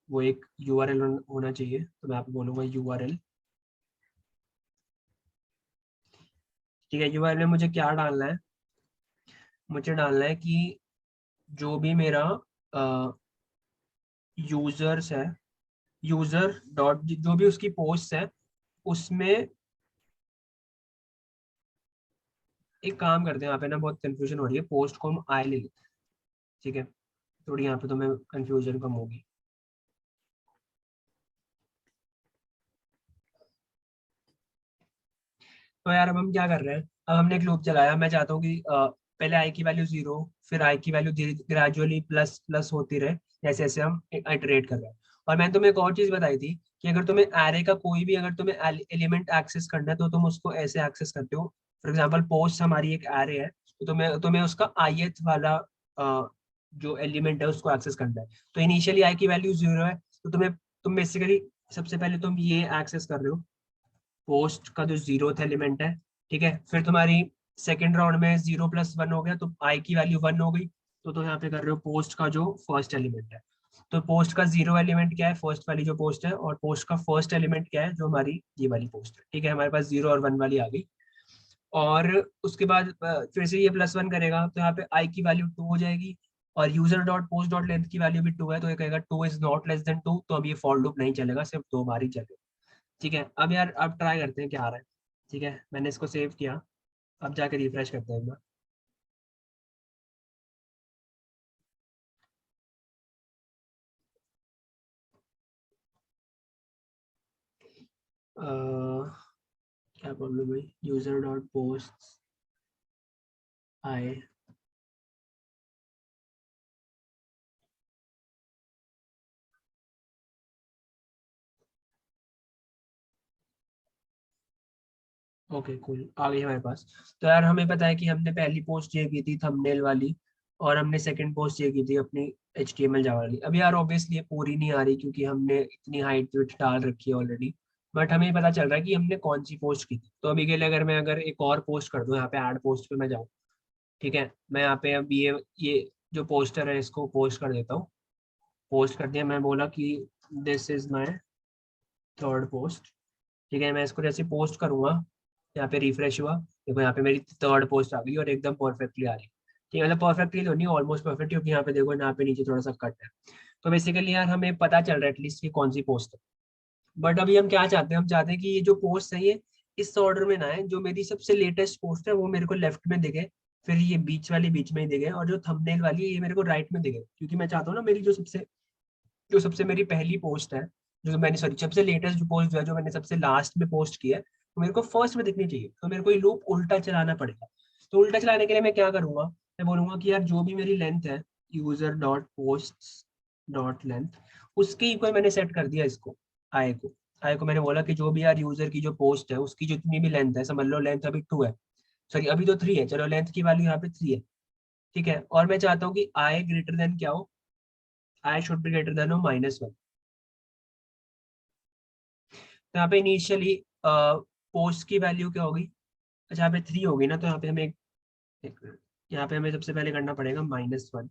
वो एक URL होना चाहिए, तो मैं आपको बोलूंगा URL। ठीक है, URL में मुझे क्या डालना है, मुझे डालना है कि जो भी मेरा यूजर्स है, यूजर डॉट जो भी उसकी पोस्ट है उसमें, एक काम करते हैं यहाँ पे ना बहुत कंफ्यूजन हो रही है, पोस्ट को हम आई ले लेते हैं। ठीक है, थोड़ी यहाँ पे तो मैं कंफ्यूजन कम होगी। तो यार अब हम क्या कर रहे हैं, अब हमने एक लूप चलाया, मैं चाहता हूँ कि पहले आई की वैल्यू 0, फिर आई की वैल्यू ग्रेजुअली प्लस प्लस होती रहे जैसे जैसे हम इटरेट कर रहे हैं। और मैंने तुम्हें एक और चीज बताई थी कि अगर तुम्हें एरे का कोई भी, अगर तुम्हें एलिमेंट एक्सेस करना है तो तुम उसको ऐसे एक्सेस करते हो। फॉर एग्जाम्पल पोस्ट हमारी एक एरे है, तो तुम्हें उसका ith वाला जो एलिमेंट है उसको एक्सेस करना है। तो इनिशियली आई की वैल्यू 0 है, तो तुम बेसिकली सबसे पहले तुम ये एक्सेस कर रहे हो, पोस्ट का जो 0th एलिमेंट है। ठीक है, फिर तुम्हारी सेकेंड राउंड में 0 + 1 हो गया, तो आई की वैल्यू 1 हो गई, तो तुम यहाँ पे कर रहे हो पोस्ट का जो फर्स्ट एलिमेंट है। तो पोस्ट का 0 एलिमेंट क्या है, फर्स्ट वाली जो पोस्ट है, और पोस्ट का फर्स्ट एलिमेंट क्या है, जो हमारी ये वाली पोस्ट है। ठीक है, हमारे पास 0 और 1 वाली आ गई, और उसके बाद फिर से ये +1 करेगा, तो यहाँ पे आई की वैल्यू 2 हो जाएगी, और user dot post dot length की वैल्यू भी 2 है, तो ये कहेगा 2 इज नॉट लेस देन 2, तो अब ये फॉर लूप नहीं चलेगा, सिर्फ 2 बार ही चलेगा। ठीक है, अब यार अब ट्राई करते हैं क्या आ रहा है। ठीक है, मैंने इसको सेव किया, अब जाके रिफ्रेश करते हैं एक बार। क्या प्रॉब्लम है, यूजर डॉट पोस्ट आए, ओके कूल, आ गई हमारे पास। तो यार हमें पता है कि हमने पहली पोस्ट ये की थी थंबनेल वाली, और हमने सेकंड पोस्ट ये की थी अपनी HTML जावा वाली। अब यार ऑब्वियसली ये पूरी नहीं आ रही क्योंकि हमने इतनी हाइट विड्थ डाल रखी है ऑलरेडी, बट हमें पता चल रहा है कि हमने कौन सी पोस्ट की थी। तो अभी के लिए अगर एक और पोस्ट कर दूं, यहाँ पे ऐड पोस्ट पे मैं जाऊँ, ठीक है, मैं यहाँ पे अब ये जो पोस्टर है इसको पोस्ट कर देता हूँ। पोस्ट कर दिया, मैं बोला कि this is my third post. ठीक है, मैं इसको जैसे पोस्ट करूंगा, यहाँ पे रिफ्रेश हुआ, देखो यहाँ पे मेरी थर्ड पोस्ट आ गई और एकदम परफेक्टली आ रही है। ठीक है, मतलब परफेक्टली तो नहीं, ऑलमोस्ट परफेक्ट, क्योंकि यहाँ पे देखो यहाँ पे नीचे थोड़ा सा कट है। तो बेसिकली यार हमें पता चल रहा है एटलीस्ट कि कौन सी पोस्ट है। बट अभी हम क्या चाहते हैं, हम चाहते हैं कि ये जो पोस्ट है ये इस ऑर्डर में ना है, जो मेरी सबसे लेटेस्ट पोस्ट है वो मेरे को लेफ्ट में दिखे, फिर ये बीच वाली बीच में ही दिखे, और जो थंबनेल वाली है ये मेरे को राइट में दिखे, क्योंकि मैं चाहता हूँ ना मेरी जो सबसे मेरी पहली पोस्ट है, जो मैंने सॉरी सबसे लेटेस्ट जो पोस्ट है जो मैंने सबसे लास्ट में पोस्ट किया है, तो मेरे को फर्स्ट में दिखनी चाहिए। तो मेरे को ये लूप उल्टा चलाना पड़ेगा। तो उल्टा चलाने के लिए मैं क्या करूंगा, मैं बोलूंगा कि यार जो भी मेरी लेंथ है, user dot post dot length, उसके इक्वल मैंने सेट कर दिया इसको, आई को मैंने बोला कि जो भी यार यूजर की जो पोस्ट है उसकी जितनी भी लेंथ है, समझ लो लेंथ अभी 2 है, सॉरी अभी तो 3 है, चलो लेंथ की वैल्यू यहाँ पे 3 है। ठीक है, और मैं चाहता हूँ कि आई ग्रेटर देन क्या हो, I should be greater than हो -1। तो यहाँ पे इनिशियली पोस्ट की वैल्यू क्या होगी? अच्छा यहाँ पे 3 होगी ना, तो यहाँ पे हमें यहाँ पे हमें सबसे पहले करना पड़ेगा -1,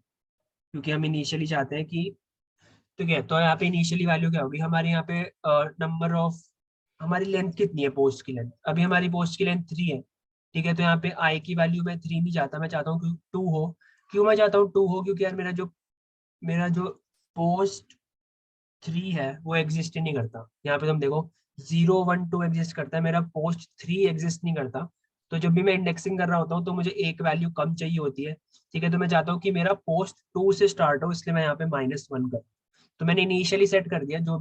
क्योंकि हम इनिशियली चाहते हैं कि, ठीक है, तो यहाँ पे इनिशियली वैल्यू क्या होगी हमारे यहाँ पे? नंबर ऑफ, हमारी लेंथ कितनी है पोस्ट की लेंथ? अभी हमारी पोस्ट की लेंथ 3 है, ठीक है, तो यहाँ पे आई की वैल्यू मैं 3 नहीं चाहता, मैं चाहता हूँ कि 2 हो। क्यों मैं चाहता हूँ 2 हो? क्योंकि यार मेरा जो पोस्ट 3 है वो एग्जिस्ट ही नहीं करता। यहाँ पे तुम देखो 0, 1, 2 एग्जिस्ट करता है, मेरा पोस्ट 3 एग्जिस्ट नहीं करता। तो जब भी मैं इंडेक्सिंग कर रहा होता हूँ तो मुझे एक वैल्यू कम चाहिए होती है, ठीक है, तो मैं चाहता हूँ कि मेरा पोस्ट 2 से स्टार्ट हो, इसलिए मैं यहाँ पे -1 कर। तो मैंने इनिशियली सेट कर दिया, जो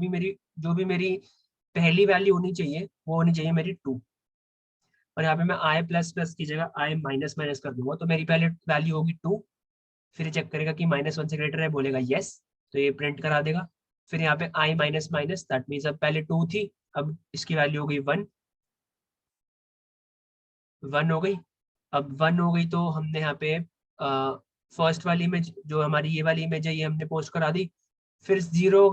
भी मेरी पहली वैल्यू होनी चाहिए वो होनी चाहिए मेरी 2। और यहाँ पे मैं i प्लस प्लस की जगह i माइनस माइनस कर दूंगा, तो मेरी पहले वैल्यू होगी 2, फिर चेक करेगा कि -1 से ग्रेटर है, बोलेगा यस, तो ये प्रिंट करा देगा। फिर यहाँ पे i minus minus, that means अब पहले 2 थी, अब इसकी वैल्यू हो गई 1 हो गई। अब 1 हो गई तो हमने यहाँ पे फर्स्ट वाली इमेज, जो हमारी ये वाली इमेज है, ये हमने पोस्ट करा दी। फिर 0 हो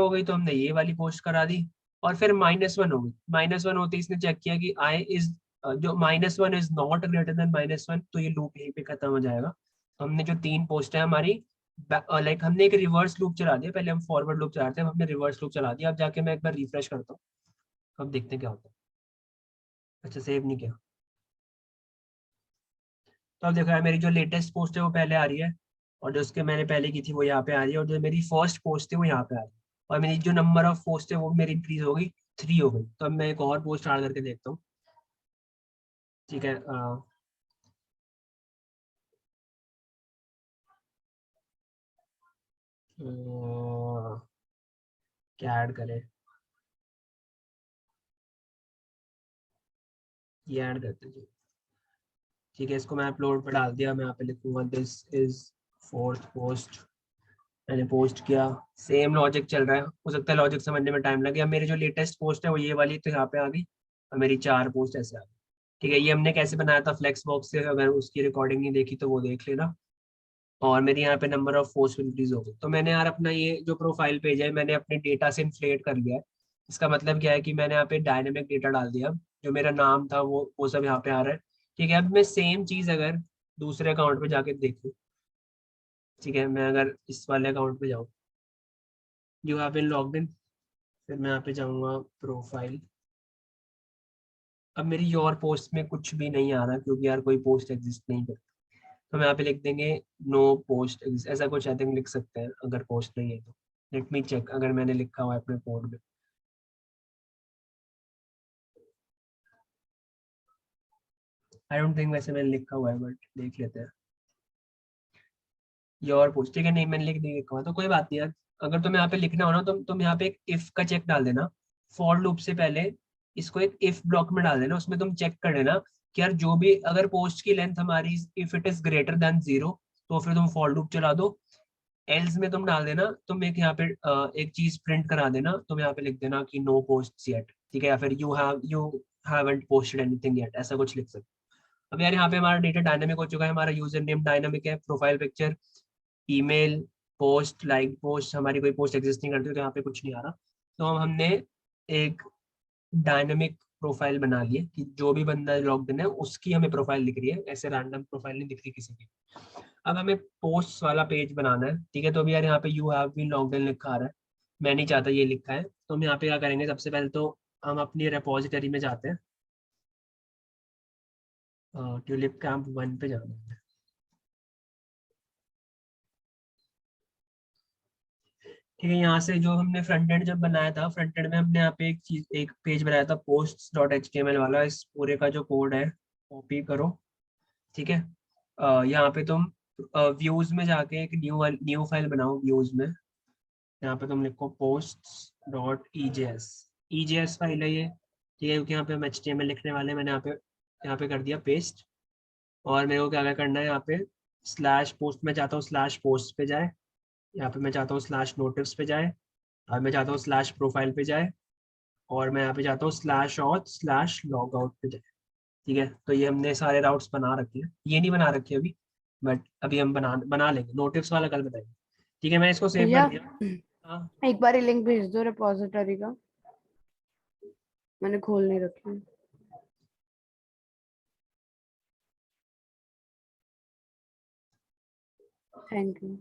गई तो हमने ये वाली पोस्ट करा दी। और फिर -1 हो गई, -1 होते ही इसने चेक किया कि i इज, जो -1 इज नॉट ग्रेटर देन -1, तो ये लूप यहीं पे खत्म हो जाएगा। हमने जो 3 पोस्ट है हमारी, लाइक हमने एक रिवर्स लूप चला दिया, पहले हम फॉरवर्ड लूप चलाते हैं, हमने रिवर्स लूप चला दिया। अब जाके मैं एक बार रिफ्रेश करता हूँ, अब देखते हैं क्या होता है। अच्छा सेव नहीं किया, तो अब देखो यार मेरी जो लेटेस्ट पोस्ट है वो पहले आ रही है, और जो उसके मैंने पहले की थी वो यहाँ पे आ रही है, और जो मेरी फर्स्ट पोस्ट है वो यहाँ पे आ रही है, और मेरी जो नंबर ऑफ पोस्ट है वो मेरी इंक्रीज हो गई, 3 हो गई। तो अब मैं एक और पोस्ट ऐड करके देखता हूँ, ठीक है। क्या ऐड करें? ये ऐड करते हैं, ठीक है, इसको मैं अपलोड पर डाल दिया। मैं यहाँ पे लिखूंगा दिस इज 4th पोस्ट, मैंने पोस्ट किया। सेम लॉजिक चल रहा है, हो सकता है लॉजिक समझने में टाइम लगे। अब मेरी जो लेटेस्ट पोस्ट है वो ये वाली, तो यहाँ पे आ गई, और मेरी 4 पोस्ट ऐसे आ गई, ठीक है। ये हमने कैसे बनाया था फ्लेक्स बॉक्स से, अगर उसकी रिकॉर्डिंग नहीं देखी तो वो देख लेना। और मेरी यहाँ पे नंबर ऑफ पोस्ट इंक्रीज हो गई। तो मैंने यार अपना ये जो प्रोफाइल पेज है मैंने अपने डेटा से इन्फ्लेट कर लिया है। इसका मतलब क्या है कि मैंने यहाँ पे डायनेमिक डेटा डाल दिया, जो मेरा नाम था वो सब यहाँ पे आ रहा है, ठीक है। अब मैं सेम चीज अगर दूसरे अकाउंट पे जाके देखूँ, ठीक है, मैं अगर इस वाले अकाउंट पे जाऊँ, you have been logged in, फिर मैं यहाँ पे जाऊँगा प्रोफाइल। अब मेरी योर पोस्ट में कुछ भी नहीं आ रहा, क्योंकि यार कोई पोस्ट एग्जिस्ट नहीं करती। तो हम यहाँ पे लिख देंगे नो पोस्ट, ऐसा कुछ आई थिंक लिख सकते हैं अगर पोस्ट नहीं है तो। लेट मी चेक अगर मैंने लिखा हुआ है अपने कोड में। आई डोंट थिंक वैसे मैंने लिखा हुआ है, बट देख लेते हैं। योर पोस्ट, ठीक है, नहीं मैंने नहीं लिखा हुआ, तो कोई बात नहीं यार। अगर तुम्हें यहाँ पे लिखना हो ना, तो तुम यहाँ पे एक इफ का चेक डाल देना। फॉर लूप से पहले इसको एक इफ ब्लॉक में डाल देना, उसमें तुम चेक कर लेना कि यार जो भी, अगर पोस्ट की लेंथ हमारी if it is greater than 0, तो फिर तुम फॉर लूप चला दो। एल्स में तुम डाल देना, तुम एक यहाँ पे एक चीज प्रिंट करा देना, तुम यहाँ पे लिख देना कि नो पोस्ट येट, ठीक है, या फिर you haven't posted anything yet, ऐसा कुछ लिख सकते। अब यार यहाँ पे हमारा डेटा डायनामिक हो चुका है, हमारा यूजर नेम डायनामिक है, profile picture, email, post, like post, हमारी कोई पोस्ट एग्जिस्ट नहीं करती, तो यहाँ पे कुछ नहीं आ रहा। तो हमने एक डायनामिक प्रोफाइल बना ली है कि जो भी बंदा लॉग्ड इन है उसकी हमें प्रोफाइल दिख रही है, ऐसे रैंडम प्रोफाइल नहीं दिख रही किसी की। अब हमें पोस्ट वाला पेज बनाना है, ठीक है। तो अभी यार यहाँ पे you have been logged in लिखा आ रहा है, मैं नहीं चाहता ये लिखा है, तो हम यहाँ पे क्या करेंगे, सबसे पहले तो हम अपनी रेपोजिटरी में जाते हैं, ट्यूलिप कैंप 1 पे जाना है। ठीक है, यहाँ से जो हमने फ्रंट एंड जब बनाया था, फ्रंट एंड में हमने यहाँ पे एक पेज बनाया था posts.html वाला। इस पूरे का जो कोड है कॉपी करो, ठीक है। यहाँ पे तुम व्यूज में जाके एक न्यू फाइल बनाओ व्यूज में। यहाँ पे तुम लिखो posts.ejs, ejs फाइल है ये, ठीक है, क्योंकि यहाँ पे हम HTML लिखने वाले हैं। मैंने यहाँ पे कर दिया पेस्ट। और मेरे को क्या करना है, यहाँ पे स्लैश पोस्ट में चाहता हूँ, स्लैश पोस्ट पे जाए, यहाँ पे मैं चाहता हूँ स्लैश नोटिव्स पे जाए, और मैं चाहता हूँ स्लैश प्रोफाइल पे जाए, और मैं यहाँ पे चाहता हूँ slash auth slash log out पे जाए, ठीक है। तो ये हमने सारे राउट्स बना रखे हैं, ये नहीं बना रखे अभी, बट अभी हम बना लेंगे, नोटिव्स वाला कल बताएंगे, ठीक है। मैं इसको सेव भैया कर दिया। हाँ एक बार लिंक भेज दो रिपोजिटरी का, मैंने खोल नहीं रखी है। Thank you.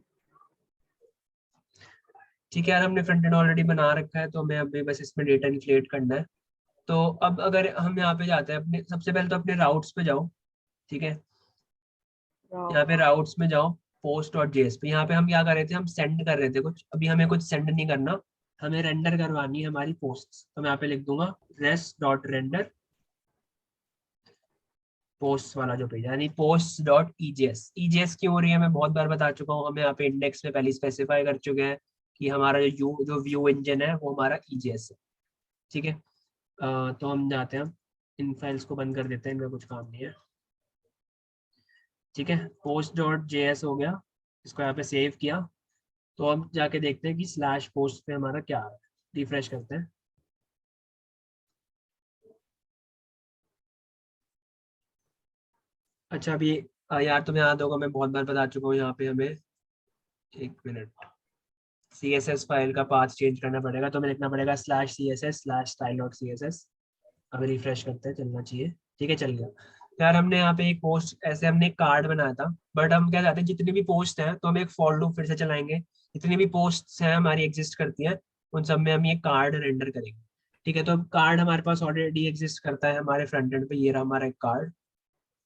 ठीक है यार, हमने फ्रंट एंड ऑलरेडी बना रखा है, तो हमें अभी बस इसमें डेटा इन्फ्लेट करना है। तो अब अगर हम यहाँ पे जाते हैं, अपने सबसे पहले तो अपने राउट्स पे जाओ। ठीक है, यहाँ पे राउट्स में जाओ, post.js पे। यहाँ पे हम क्या कर रहे थे, हम सेंड कर रहे थे कुछ, अभी हमें कुछ सेंड नहीं करना, हमें रेंडर करवानी है हमारी पोस्ट। तो मैं यहाँ पे लिख दूंगा res.render पोस्ट वाला जो पेज है, यानी post.ejs। ejs क्यों हो रही है मैं बहुत बार बता चुका हूँ, हमें यहाँ पे इंडेक्स में पहले स्पेसिफाई कर चुके हैं कि हमारा जो व्यू इंजन है वो हमारा ejs है। ठीक है, तो हम जाते हैं, इन फाइल्स को बंद कर देते हैं, इनमें कुछ काम नहीं है। ठीक है, post.js हो गया, इसको यहाँ पे सेव किया। तो अब जाके देखते हैं कि स्लैश पोस्ट पे हमारा क्या है, रिफ्रेश करते हैं। अच्छा, अभी यार तुम्हें याद होगा, मैं बहुत बार बता चुका हूँ, यहाँ पे हमें 1 मिनट CSS फाइल का पाथ चेंज करना पड़ेगा, तो हमें लिखना पड़ेगा /CSS/style.css। अब रिफ्रेश करते हैं, चलना चाहिए। ठीक है, चल गया। यार हमने यहाँ पे एक पोस्ट, ऐसे हमने एक कार्ड बनाया था, बट हम क्या चाहते हैं, जितनी भी पोस्ट हैं तो हम एक फॉर लूप फिर से चलाएंगे, जितनी भी पोस्ट हैं हमारी एग्जिस्ट करती हैं उन सब में हम ये कार्ड रेंडर करेंगे। ठीक है, तो अब कार्ड हमारे पास ऑलरेडी एग्जिस्ट करता है हमारे फ्रंट एंड पे, ये रहा हमारा एक कार्ड।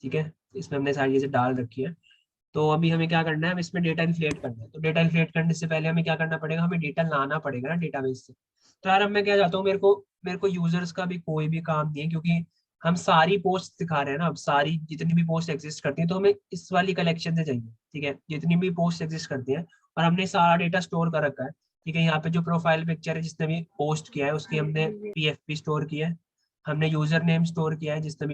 ठीक है, इसमें हमने सारी चीजें डाल रखी है। तो अभी हमें क्या करना है, इसमें डेटा इन्फ्लेट करना है। तो डेटा इन्फ्लेट करने से पहले हमें क्या करना पड़ेगा, हमें डेटा लाना पड़ेगा ना डेटाबेस से। तो यार अब मैं क्या चाहता हूँ, मेरे को यूजर्स का भी कोई भी काम नहीं है, क्योंकि हम सारी पोस्ट दिखा रहे हैं ना, अब सारी जितनी भी पोस्ट एग्जिस्ट करती हैं, तो हमें इस वाली कलेक्शन से चाहिए। ठीक है, जितनी भी पोस्ट एग्जिस्ट करती हैं, और हमने सारा डेटा स्टोर कर रखा है। ठीक है, यहाँ पे जो प्रोफाइल पिक्चर है जिसने भी पोस्ट किया है उसकी हमने PFP स्टोर किया है, हमने यूजर नेम स्टोर किया है जिसने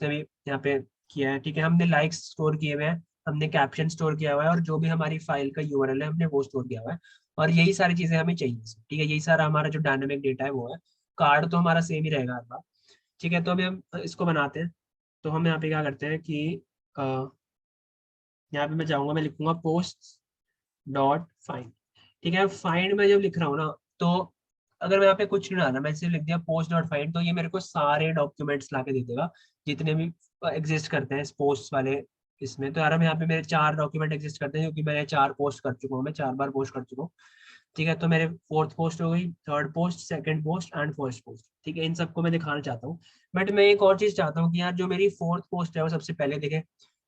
भी यहाँ पे किया है। ठीक है, हमने लाइक्स स्टोर किए हुए हैं, हमने कैप्शन स्टोर किया हुआ है, और जो भी हमारी फाइल का URL है हमने वो स्टोर किया हुआ है। और यही सारी चीजें हमें चाहिए। ठीक है, यही सारा हमारा जो डायनेमिक डेटा है वो है। कार्ड तो हमारा सेम ही रहेगा हर बार। ठीक है, तो अभी हम इसको बनाते हैं। तो हम यहाँ पे क्या करते हैं कि यहाँ पे मैं जाऊँगा, मैं लिखूंगा post.find। ठीक है, फाइंड में जब लिख रहा हूँ ना, तो अगर मैं यहाँ पे कुछ नहीं डाला, मैं सिर्फ लिख दिया post.find, तो ये मेरे को सारे डॉक्यूमेंट्स ला के दे देगा जितने भी एग्जिस्ट करते हैं इस पोस्ट वाले इसमें। तो यार हम यहाँ पे मेरे 4 डॉक्यूमेंट एग्जिस्ट करते हैं, क्योंकि मैंने 4 पोस्ट कर चुका हूँ, मैं 4 बार पोस्ट कर चुका हूँ। ठीक है, तो मेरे 4th पोस्ट हो गई, 3rd post, 2nd post and 1st post. ठीक है, इन सबको मैं दिखाना चाहता हूँ। बट मैं एक और चीज चाहता हूँ कि यार जो मेरी 4th पोस्ट है वो सबसे पहले दिखे।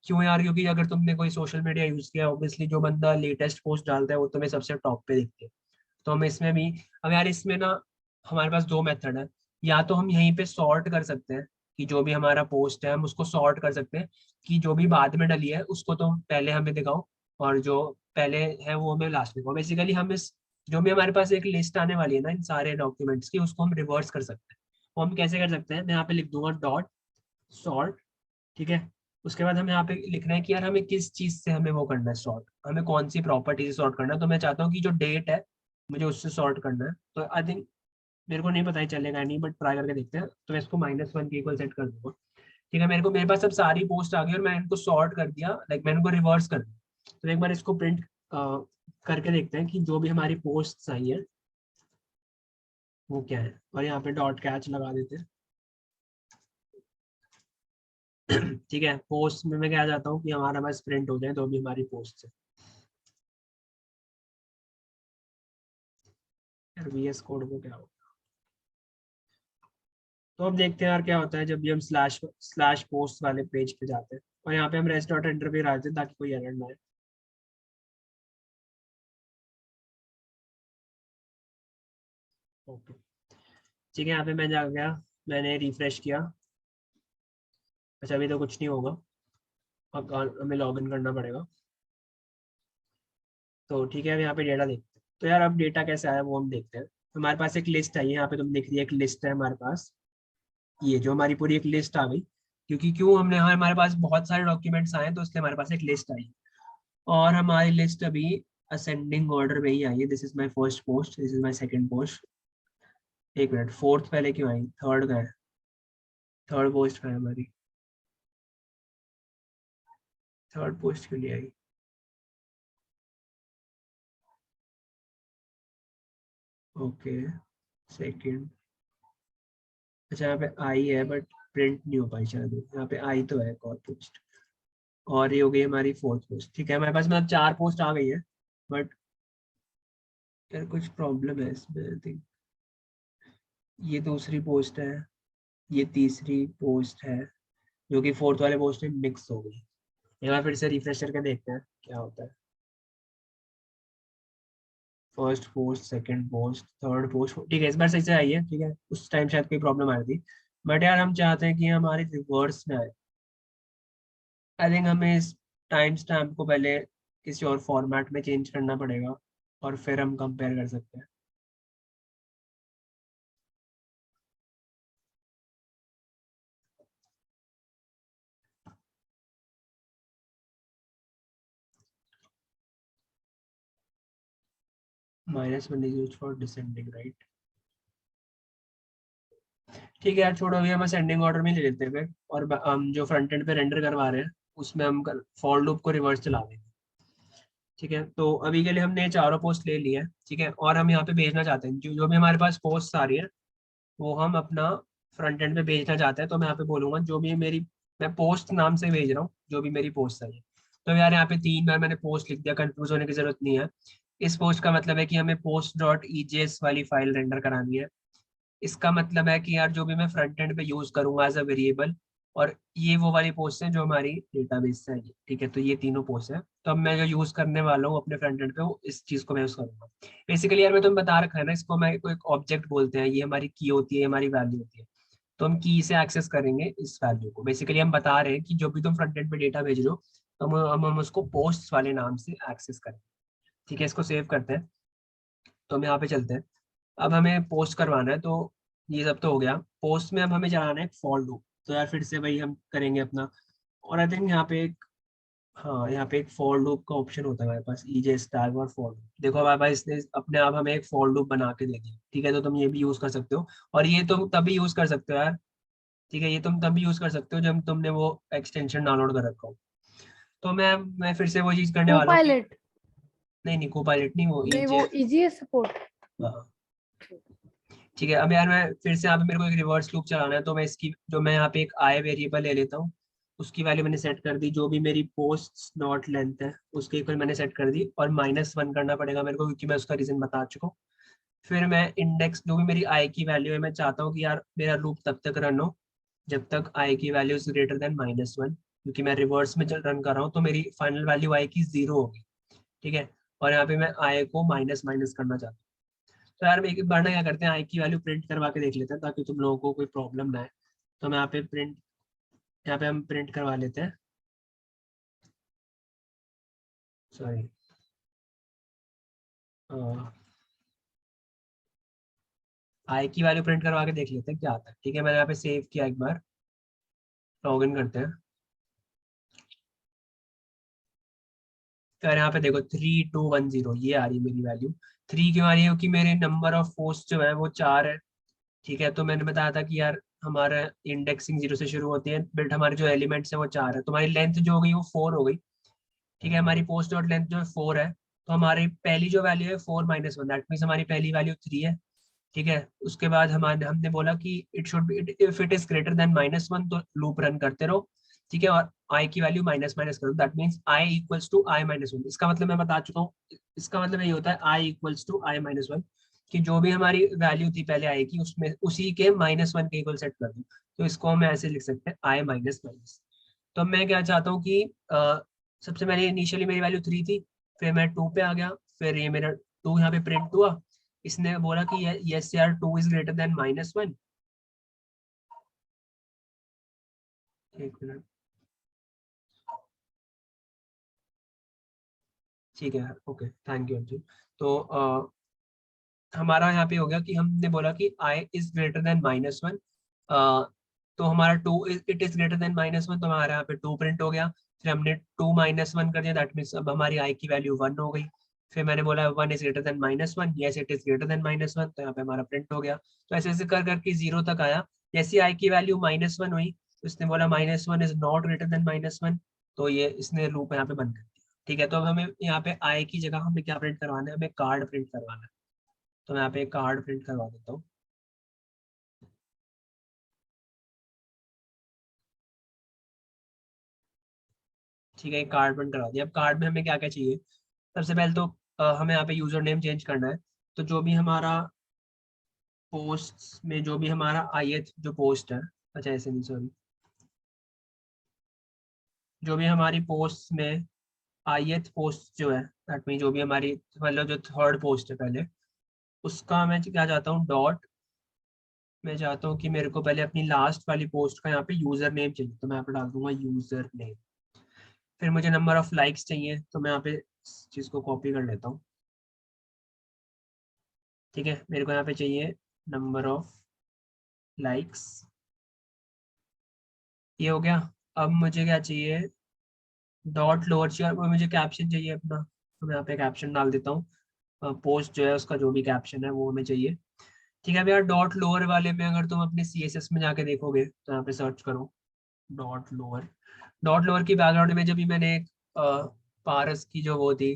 क्यों यार, क्योंकि अगर तुमने कोई सोशल मीडिया यूज किया, ऑब्वियसली जो बंदा लेटेस्ट पोस्ट डालता है वो तुम्हें सबसे टॉप पे दिखती है। तो हम इसमें भी, अब यार इसमें ना हमारे पास 2 मेथड है। या तो हम यहीं पे सॉर्ट कर सकते हैं कि जो भी हमारा पोस्ट है हम उसको सॉर्ट कर सकते हैं, कि जो भी बाद में डली है उसको तुम पहले हमें दिखाओ, और जो पहले है वो हमें लास्ट में दिखाओ। बेसिकली हम इस जो भी हमारे पास एक लिस्ट आने वाली है ना इन सारे डॉक्यूमेंट्स की, उसको हम रिवर्स कर सकते हैं। वो हम कैसे कर सकते हैं, मैं यहाँ पे लिख दूंगा डॉट सॉर्ट। ठीक है, उसके बाद हमें यहाँ पे लिखना है कि यार हमें किस चीज से हमें वो करना है सॉर्ट, हमें कौन सी प्रॉपर्टी से सॉर्ट करना है। तो मैं चाहता हूँ कि जो डेट है मुझे उससे सॉर्ट करना है। तो आई थिंक मेरे को नहीं पता ही चलेगा नहीं, बट ट्राई करके देखते हैं। तो मैं इसको -1 के इक्वल सेट कर दूंगा। ठीक है, मेरे पास अब सारी पोस्ट आ गई और मैं इनको सॉर्ट कर दिया, लाइक मैंने इनको रिवर्स कर दिया। तो एक बार इसको प्रिंट करके देखते हैं कि जो भी हमारी पोस्ट आई है वो क्या है, और यहाँ पे डॉट कैच लगा देते हैं। ठीक है, पोस्ट में मैं क्या चाहता हूँ कि हमारा बस प्रिंट हो जाए तो भी हमारी पोस्ट है। यार VS कोड को क्या होगा, तो अब देखते हैं यार क्या होता है जब भी हम स्लैश पोस्ट वाले पेज पे जाते हैं, और यहाँ पे हम res.render पे डालते हैं ताकि कोई एरर ना आए। ओके, ठीक है, यहाँ पे मैं जा गया, मैंने रिफ्रेश किया। अच्छा, अभी तो कुछ नहीं होगा, अब हमें लॉग इन करना पड़ेगा। तो ठीक है, अब यहाँ पे डेटा देखते हैं। तो यार अब डेटा कैसे आया वो हम देखते हैं। हमारे पास एक लिस्ट आई है, यहाँ पे तुम देख रही है एक लिस्ट है हमारे पास, ये जो हमारी पूरी एक लिस्ट आ गई। क्योंकि क्यों हमने हमारे पास बहुत सारे डॉक्यूमेंट्स आए तो इसलिए हमारे पास एक लिस्ट आई। और हमारी लिस्ट अभी असेंडिंग ऑर्डर में ही आई है। This is my first post, this is my second post. 1 minute, 4th पहले क्यों आई, 3rd का है, 3rd पोस्ट का है हमारी, 3rd पोस्ट क्यों नहीं आई। ओके, सेकंड, अच्छा यहाँ पे आई है बट प्रिंट नहीं हो पाई शायद, यहाँ पे आई तो है एक और पोस्ट। और ये हो गई हमारी फोर्थ पोस्ट। ठीक है, हमारे पास मतलब 4 पोस्ट आ गई है, बट यार कुछ प्रॉब्लम है इसमें। आई थिंक ये दूसरी पोस्ट है, ये तीसरी पोस्ट है, जो कि फोर्थ वाले पोस्ट में मिक्स हो गई। एक बार फिर से रिफ्रेश करके देखते हैं क्या होता है। First post, second post, third post, ठीक है इस बार सही से आई है। ठीक है, उस टाइम शायद कोई प्रॉब्लम आ रही थी, बट यार हम चाहते हैं कि हमारी रिवर्स में आए। आई थिंक हमें इस टाइम स्टैम्प को पहले किसी और फॉर्मेट में चेंज करना पड़ेगा और फिर हम कंपेयर कर सकते हैं। -1 is used for descending, right? ठीक है यार छोड़ो, अभी हम असेंडिंग ऑर्डर में ले लेते हैं फिर, और हम जो फ्रंट एंड पे रेंडर करवा रहे हैं उसमें हम फॉर लूप को रिवर्स चला देंगे। ठीक है, तो अभी के लिए हमने ये चारों पोस्ट ले ली है। ठीक है, और हम यहाँ पे भेजना चाहते हैं जो भी हमारे पास पोस्ट आ रही है वो हम अपना फ्रंट एंड पे भेजना चाहते हैं। तो मैं यहाँ पे बोलूंगा जो भी मेरी, मैं पोस्ट नाम से भेज रहा हूँ जो भी मेरी पोस्ट आई है। तो यार यहाँ पे 3 बार मैंने पोस्ट लिख दिया, कंफ्यूज होने की जरूरत नहीं है। इस पोस्ट का मतलब है कि हमें post.ejs वाली फाइल रेंडर करानी है। इसका मतलब है कि यार जो भी मैं फ्रंट एंड पे यूज करूंगा एज अ वेरिएबल, और ये वो वाली पोस्ट है जो हमारी डेटाबेस से है। ठीक है, तो ये तीनों पोस्ट है, तो अब मैं जो यूज करने वाला हूँ अपने फ्रंट एंड पे वो इस चीज को मैं यूज करूंगा। बेसिकली यार मैं तुम्हें बता रखा है ना, इसको मैं कोई एक ऑब्जेक्ट बोलते हैं, ये हमारी की होती है, हमारी वैल्यू होती है। तो हम की से एक्सेस करेंगे इस वैल्यू को। बेसिकली हम बता रहे हैं कि जो भी तुम फ्रंट एंड पे डेटा भेज रहे हो, तो हम उसको पोस्ट वाले नाम से एक्सेस करें। ठीक है, इसको सेव करते हैं। तो हम यहाँ पे चलते हैं। अब हमें पोस्ट करवाना है, तो ये सब तो हो गया। पोस्ट में अब हमें चलाना है एक फॉर लूप। तो यार फिर से वही हम करेंगे अपना, और आई थिंक यहाँ पे एक, हाँ यहाँ पे एक फॉर लूप का ऑप्शन होता है हमारे पास, ईजे स्टैग और फॉर लूप। देखो हमारे पास इसने अपने आप हमें एक फॉर लूप बना के दे दिया। ठीक है, तो तुम ये भी यूज कर सकते हो, और ये तुम तभी यूज कर सकते हो यार। ठीक है, ये तुम तभी यूज कर सकते हो जब तुमने वो एक्सटेंशन डाउनलोड कर रखा हो। तो मैं फिर से वो चीज करने वाला हूँ कि, कोपायलट नहीं नहीं कोपायलट नहीं, वो नहीं, ईजे। वो इजी है सपोर्ट। हाँ ठीक है, अब यार मैं फिर से यहाँ पे मेरे को एक रिवर्स लूप चलाना है। तो मैं इसकी जो मैं यहाँ पे एक आई वेरिएबल ले लेता हूँ, उसकी वैल्यू मैंने सेट कर दी। जो भी मेरी पोस्ट डॉट लेंथ है उसके इक्वल मैंने सेट कर दी, और -1 करना पड़ेगा मेरे को क्योंकि मैं उसका रीजन बता चुका हूँ। फिर मैं इंडेक्स जो भी मेरी आई की वैल्यू है, मैं चाहता हूँ कि यार मेरा लूप तब तक रन हो जब तक आई की वैल्यू इज ग्रेटर देन -1, क्योंकि मैं रिवर्स में रन कर रहा हूँ तो मेरी फाइनल वैल्यू आई की 0 होगी। ठीक है, और यहाँ पे मैं आई को माइनस माइनस करना चाहता हूँ। तो यार एक बार ना क्या करते हैं, आई की वैल्यू प्रिंट करवा के देख लेते हैं ताकि तुम लोगों को कोई प्रॉब्लम ना आए। तो मैं यहाँ पे प्रिंट, यहाँ पे हम प्रिंट करवा लेते हैं। सॉरी, आई की वैल्यू प्रिंट करवा के देख लेते हैं क्या आता है। ठीक है, मैंने यहाँ पे सेव किया, एक बार लॉग इन करते हैं। तो यहाँ पे देखो 3210 ये आ रही है मेरी वैल्यू। 3 क्यों आ रही है? क्योंकि मेरे नंबर ऑफ पोस्ट जो है वो 4 है। ठीक है, तो मैंने बताया था कि यार हमारा इंडेक्सिंग 0 से शुरू होती है, बट हमारे जो एलिमेंट्स है वो 4 है। तो हमारी लेंथ जो हो गई वो 4 हो गई। ठीक है, हमारी पोस्ट डॉट लेंथ जो है 4 है। तो हमारी पहली जो वैल्यू है 4-1, दैट मीन्स हमारी पहली वैल्यू 3 है। ठीक है, उसके बाद हमारे हमने बोला कि it should be, if it is greater than -1 तो लूप रन करते रहो। ठीक है, और आई की वैल्यू माइनस माइनस करो, that means I equals to I -1। इसका मतलब मैं बता चुका हूँ, इसका मतलब यही होता है आई इक्वल्स टू आई -1, कि जो भी हमारी वैल्यू थी पहले आई की उसमें उसी के -1 के इक्वल सेट कर दो। तो इसको हम ऐसे लिख सकते हैं आई माइनस माइनस। तो मैं क्या चाहता हूँ कि सबसे पहले इनिशियली मेरी वैल्यू 3 थी, फिर मैं 2 पे आ गया, फिर ये मेरा 2 यहाँ पे प्रिंट हुआ। इसने बोला कि यस यार 2 इज ग्रेटर देन -1। एक मिनट, ठीक है, ओके थैंक यू अर्जुन। तो हमारा यहाँ पे हो गया कि हमने बोला कि आई इज ग्रेटर देन -1। तो हमारा 2 इट इज ग्रेटर देन -1, तो हमारा यहाँ पे 2 प्रिंट हो गया। फिर हमने 2 -1 कर दिया, दैट मीन्स अब हमारी आई की वैल्यू 1 हो गई। फिर मैंने बोला 1 is greater than -1, yes it is greater than -1, तो यहाँ पे हमारा प्रिंट हो गया। तो ऐसे ऐसे कर करके 0 तक आया। जैसे आई की वैल्यू -1 हुई तो इसने बोला -1 इज नॉट ग्रेटर देन -1, तो ये इसने लूप यहाँ पे बंद कर दिया। ठीक है, तो अब हमें यहाँ पे आई की जगह हमें क्या प्रिंट करवाना है, हमें कार्ड प्रिंट करवाना है। तो मैं यहाँ पे एक कार्ड प्रिंट करवा देता हूँ। ठीक है, कार्ड बंद करा दिया। अब कार्ड में हमें क्या क्या चाहिए, सबसे पहले तो हमें यहाँ पे यूजर नेम चेंज करना है। तो जो भी हमारा पोस्ट में जो भी हमारा ith जो पोस्ट है, अच्छा ऐसे नहीं सॉरी, जो भी हमारी पोस्ट में ith पोस्ट जो है, दैट मीन जो भी हमारी मतलब जो थर्ड पोस्ट है पहले, उसका मैं क्या चाहता हूँ डॉट, मैं चाहता हूँ कि मेरे को पहले अपनी लास्ट वाली पोस्ट का यहाँ पे यूजर नेम चाहिए, तो मैं यहाँ पे डाल दूंगा यूजर नेम। फिर मुझे नंबर ऑफ लाइक्स चाहिए, तो मैं यहाँ पे इस चीज को कॉपी कर लेता हूँ। ठीक है, मेरे को यहाँ पे चाहिए नंबर ऑफ लाइक्स, ये हो गया। अब मुझे क्या चाहिए, डॉट लोअर चाहिए, और मुझे कैप्शन चाहिए अपना, तो मैं यहाँ पे कैप्शन डाल देता हूँ। पोस्ट जो है उसका जो भी कैप्शन है वो हमें चाहिए। ठीक है, अब यार डॉट लोअर वाले में अगर तुम अपने CSS में जाके देखोगे तो यहाँ पे सर्च करो डॉट लोअर। डॉट लोअर की बैकग्राउंड में जब भी मैंने एक पारस की जो वो थी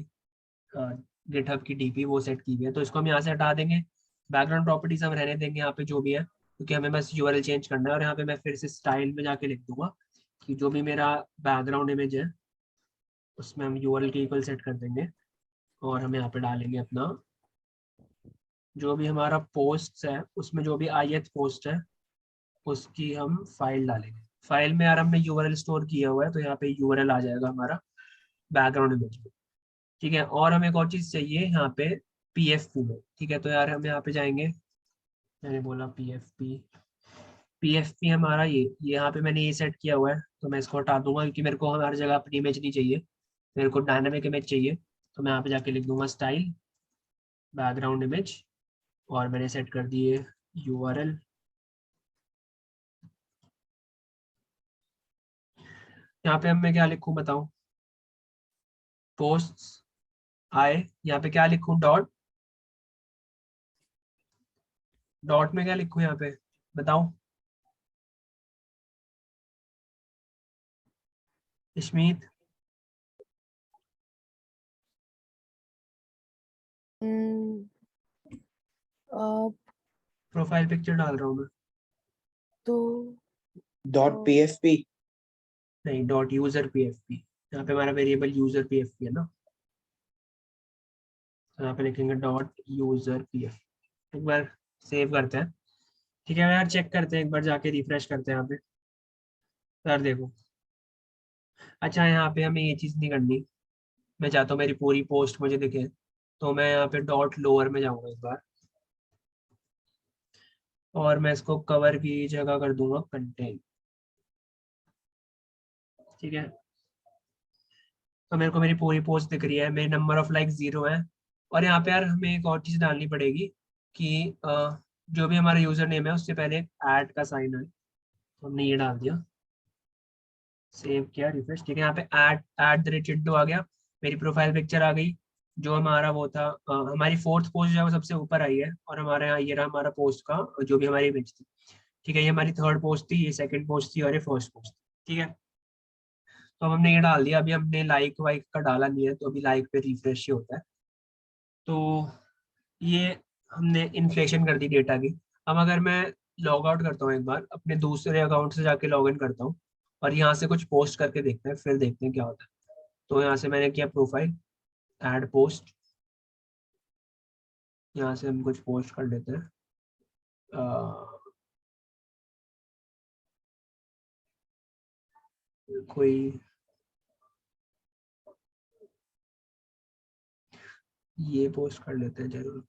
गिटहब की DP वो सेट की हुई है, तो इसको हम यहाँ से हटा देंगे। बैकग्राउंड प्रॉपर्टीज हम रहने देंगे यहाँ पे जो भी है, क्योंकि हमें बस URL चेंज करना है। और यहाँ पे मैं फिर से स्टाइल में जाके लिख दूंगा कि जो भी मेरा बैकग्राउंड इमेज है उसमें हम URL के इक्वल सेट कर देंगे, और हम यहाँ पे डालेंगे अपना जो भी हमारा पोस्ट है, उसमें जो भी ith पोस्ट है उसकी हम फाइल डालेंगे। फाइल में यार हमने URL स्टोर किया हुआ है, तो यहाँ पे URL आ जाएगा हमारा बैकग्राउंड इमेज में। ठीक है, और हमें एक और चीज चाहिए यहाँ पे PFP में। ठीक है, तो यार हम यहाँ पे जाएंगे, मैंने बोला PFP हमारा ये यहाँ पे मैंने ये सेट किया हुआ है, तो मैं इसको हटा दूंगा क्योंकि मेरे को हर जगह अपनी इमेज नहीं चाहिए, मेरे को डायनामिक इमेज चाहिए। तो मैं यहाँ पे जाके लिख दूंगा स्टाइल बैकग्राउंड इमेज, और मैंने सेट कर दिए URL। यहाँ पे मैं क्या लिखूं बताऊं, पोस्ट्स आए, यहाँ पे क्या लिखूं डॉट, डॉट में क्या लिखूं यहाँ पे बताओ इश्मीत। प्रोफाइल पिक्चर डाल रहा हूँ मैं, तो डॉट PFP। नहीं डॉट यूजर PFP, यहाँ पे हमारा वेरिएबल यूजर PFP है ना, तो यहाँ पे लिखेंगे डॉट यूजर PFP। एक बार सेव करते हैं। ठीक है यार, चेक करते हैं एक बार जाके, रिफ्रेश करते हैं यहाँ पे। यार देखो, अच्छा यहाँ पे हमें ये चीज़ नहीं करनी, मैं चाहता हूँ मेरी पूरी पोस्ट मुझे दिखे, तो मैं यहाँ पे डॉट लोअर में जाऊँगा इस बार, और मैं इसको कवर की जगह कर दूंगा कंटेंट। ठीक है, तो मेरे को मेरी पूरी पोस्ट दिख रही है, मेरी नंबर ऑफ लाइक 0 है। और यहाँ पे यार हमें एक और चीज़ डालनी पड़ेगी कि जो भी हमारा यूजर नेम है उससे पहले ऐड का साइन है, तो हमने ये डाल दिया, सेव किया, रिफ्रेश। ठीक है, यहाँ पे @ चिंटू आ गया, मेरी प्रोफाइल पिक्चर आ गई, जो हमारा वो था हमारी फोर्थ पोस्ट जो है वो सबसे ऊपर आई है, और हमारे यहाँ ये रहा हमारा पोस्ट का जो भी हमारी इमेज थी। ठीक है, ये हमारी थर्ड पोस्ट थी, ये सेकंड पोस्ट थी, और ये फर्स्ट पोस्ट। ठीक है, तो अब हमने ये डाल दिया, अभी हमने लाइक वाइक का डाला नहीं है, तो अभी लाइक पे रिफ्रेश ही होता है। तो ये हमने इन्फ्लेशन कर दी डेटा की। अब अगर मैं लॉग आउट करता हूँ एक बार, अपने दूसरे अकाउंट से जाके लॉग इन करता हूँ, और यहाँ से कुछ पोस्ट करके देखते हैं, फिर देखते हैं क्या होता है। तो यहाँ से मैंने किया प्रोफाइल, ऐड पोस्ट, यहाँ से हम कुछ पोस्ट कर लेते हैं। कोई ये पोस्ट कर लेते हैं जरूर।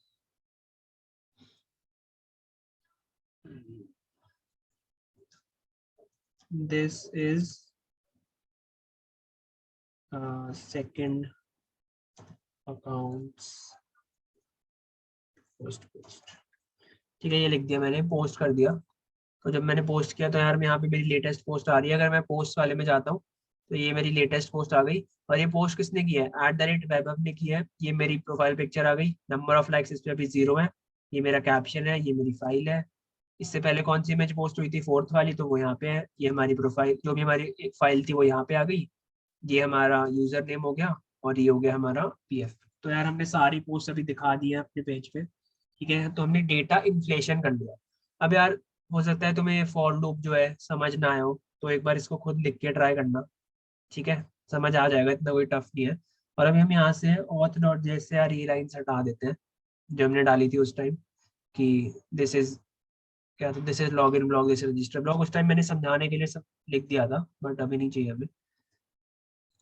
This is second accounts first post. ठीक है, ये लिख दिया मैंने, पोस्ट कर दिया। तो जब मैंने पोस्ट किया तो यार मैं यहाँ पे मेरी लेटेस्ट पोस्ट आ रही है। अगर मैं पोस्ट वाले में जाता हूँ तो ये मेरी लेटेस्ट पोस्ट आ गई, और ये पोस्ट किसने की है, @वैभव ने की है। ये मेरी प्रोफाइल पिक्चर आ गई, नंबर ऑफ लाइक्स इस पे अभी 0 है, ये मेरा कैप्शन है, ये मेरी फाइल है। इससे पहले कौन सी इमेज पोस्ट हुई थी, फोर्थ वाली, तो वो यहाँ पे है। ये हमारी प्रोफाइल जो भी हमारी एक फाइल थी वो यहाँ पे आ गई। ये हमारा यूजर नेम हो गया, और ये हो गया हमारा PF। तो यार हमने सारी पोस्ट अभी दिखा दी है अपने पेज पे। ठीक है, तो हमने डेटा इन्फ्लेशन कर लिया। अब यार हो सकता है तुम्हें फॉर लूप जो है समझ ना आए हो, तो एक बार इसको खुद लिख के ट्राई करना। ठीक है, समझ आ जाएगा, इतना कोई टफ नहीं है। और अभी हम यहाँ से auth डॉट जैसे यार ये लाइन्स हटा देते हैं जो हमने डाली थी उस टाइम कि दिस इज क्या था, this is log in blog, this is register blog. उस टाइम मैंने समझाने के लिए सब लिख दिया था, बट अभी नहीं चाहिए हमें।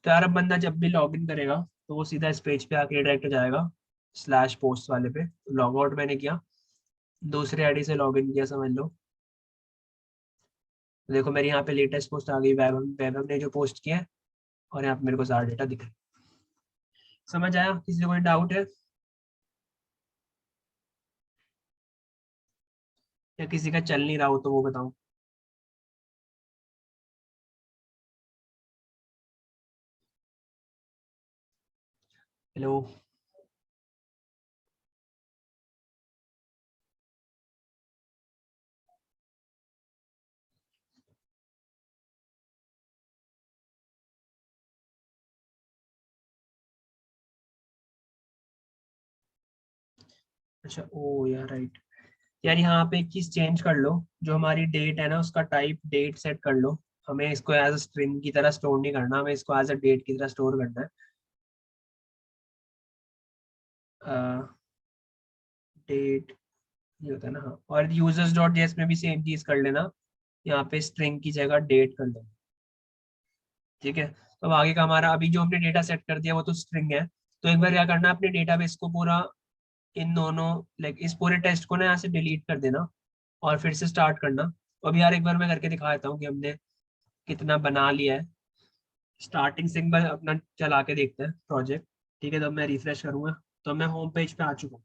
तो यार अब बंदा जब भी लॉग इन करेगा तो वो सीधा इस पेज पे आके डायरेक्ट जाएगा स्लैश पोस्ट वाले पे। लॉग आउट मैंने किया, दूसरे आईडी से लॉग इन किया समझ लो। देखो मेरी यहाँ पे लेटेस्ट पोस्ट आ गई, वैभव वैभव ने जो पोस्ट किया है, और यहाँ पे मेरे को सारा डेटा दिख रहा है। समझ आया? किसी को कोई डाउट है या किसी का चल नहीं रहा हो तो वो बताओ। हेलो। अच्छा ओ यार राइट। यार यहाँ पे एक चीज चेंज कर लो, जो हमारी डेट है ना उसका टाइप डेट सेट कर लो। हमें इसको एज अ स्ट्रिंग की तरह स्टोर नहीं करना, हमें इसको एज अ डेट की तरह स्टोर करना है। डेट ये होता है ना, हाँ। और यूजर्स डॉट जेएस में भी सेम चीज कर लेना, यहाँ पे स्ट्रिंग की जगह डेट कर लेना। ठीक है, तो अब आगे का हमारा अभी जो हमने डेटा सेट कर दिया वो तो स्ट्रिंग है। तो एक बार क्या करना है, अपने डेटाबेस को पूरा इन दोनों लाइक इस पूरे टेस्ट को ना यहाँ से डिलीट कर देना और फिर से स्टार्ट करना। तो अभी यार एक बार मैं करके दिखा देता हूँ कि हमने कितना बना लिया है। स्टार्टिंग से एक बार अपना चला के देखते हैं प्रोजेक्ट। ठीक है, तो अब मैं रिफ्रेश करूंगा तो मैं होम पेज पे आ चुका हूँ।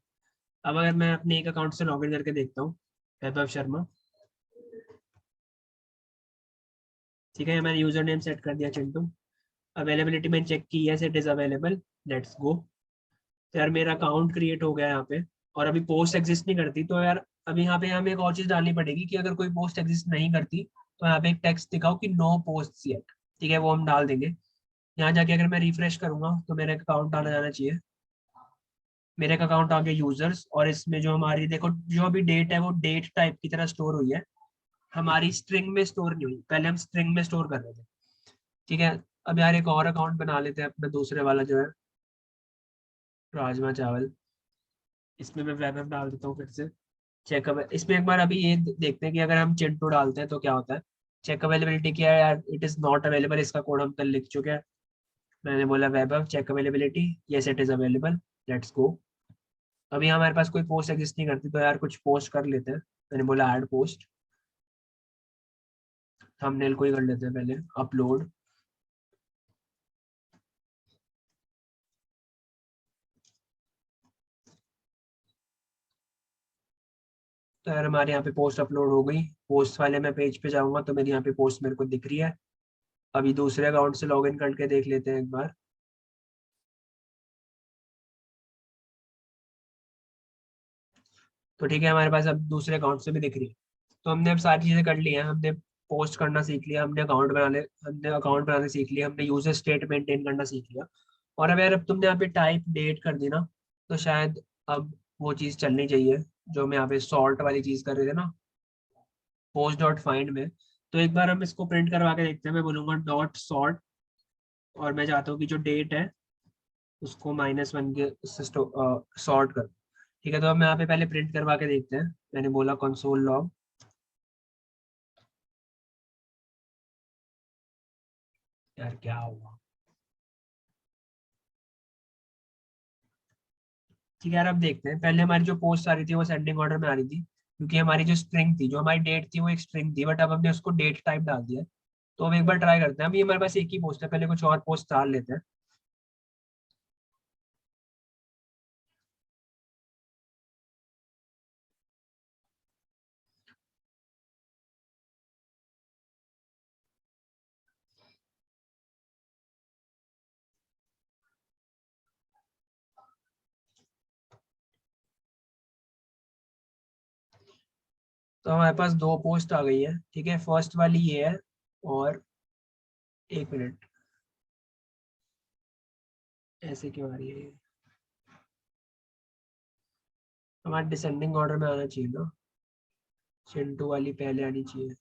अब अगर मैं अपने एक अकाउंट से लॉगिन करके देखता हूँ, वैभव शर्मा। ठीक है, मैंने यूजर नेम सेट कर दिया चिंटू। अवेलेबिलिटी में चेक की है, इट इज अवेलेबल, लेट्स गो। तो यार मेरा अकाउंट क्रिएट हो गया यहाँ पे, और अभी पोस्ट एग्जिस्ट नहीं करती। तो यार अभी यहाँ पे हमें एक और चीज डालनी पड़ेगी कि अगर कोई पोस्ट एग्जिस्ट नहीं करती तो यहाँ पे एक टेक्स्ट दिखाओ कि नो पोस्ट येट। ठीक है, वो हम डाल देंगे। यहाँ जाके अगर मैं रिफ्रेश करूंगा तो मेरा अकाउंट डाला जाना चाहिए। मेरे अकाउंट आ गया यूजर्स, और इसमें जो हमारी देखो जो अभी डेट है वो डेट टाइप की तरह स्टोर हुई है, हमारी स्ट्रिंग में स्टोर नहीं हुई। पहले हम स्ट्रिंग में स्टोर कर रहे थे। ठीक है, अब यार एक और अकाउंट बना लेते हैं अपना दूसरे वाला जो है राजमा चावल। इसमें मैं वैभव डाल देता हूँ फिर से। चेक इसमें एक बार अभी ये देखते हैं कि अगर हम चिंटू डालते हैं तो क्या होता है। चेक अवेलेबिलिटी क्या है यार, इट इज नॉट अवेलेबल, इसका कोड हम कल लिख चुके हैं। मैंने बोला Vaibhav check availability, yes it is available, let's go. अभी हमारे पास कोई पोस्ट एग्जिस्ट नहीं करती तो यार कुछ पोस्ट कर लेते हैं। मैंने बोला ऐड पोस्ट, थंबनेल को ही कर लेते हैं पहले अपलोड। तो यार हमारे यहाँ पे पोस्ट अपलोड हो गई। पोस्ट वाले मैं पेज पे जाऊंगा तो मेरी यहाँ पे पोस्ट मेरे को दिख रही है। अभी दूसरे अकाउंट से लॉगिन करके देख लेते हैं एक बार। तो ठीक है, हमारे पास अब दूसरे अकाउंट से भी दिख रही है। तो हमने अब सारी चीजें कर ली हैं, हमने पोस्ट करना सीख लिया, हमने अकाउंट बनाने सीख लिया, हमने यूजर स्टेट मेंटेन करना सीख लिया। और अब यार अब तुमने यहाँ पे टाइप डेट कर दी ना, तो शायद अब वो चीज चलनी चाहिए जो हम यहाँ पे सॉर्ट वाली चीज कर रहे थे ना पोस्ट डॉट फाइंड में। तो एक बार हम इसको प्रिंट करवा के देखते हैं। मैं बोलूंगा डॉट सॉर्ट, और मैं चाहता हूँ कि जो डेट है उसको -1 के उससे सॉर्ट कर। ठीक है, तो हम यहाँ पे पहले प्रिंट करवा के देखते हैं। मैंने बोला कंसोल लॉग, यार क्या हुआ। ठीक है यार, अब देखते हैं। पहले हमारी जो पोस्ट आ रही थी वो सेंडिंग ऑर्डर में आ रही थी, क्योंकि हमारी जो स्ट्रिंग थी, जो हमारी डेट थी वो एक स्ट्रिंग थी, बट अब हमने उसको डेट टाइप डाल दिया है। तो हम एक बार ट्राई करते हैं। अभी हमारे पास एक ही पोस्ट है, पहले कुछ और पोस्ट डाल लेते हैं। तो हमारे पास दो पोस्ट आ गई है। ठीक है, फर्स्ट वाली ये है, और एक मिनट, ऐसे क्यों आ रही है ये? हमारे डिसेंडिंग ऑर्डर में आना चाहिए ना, चिंटू वाली पहले आनी चाहिए।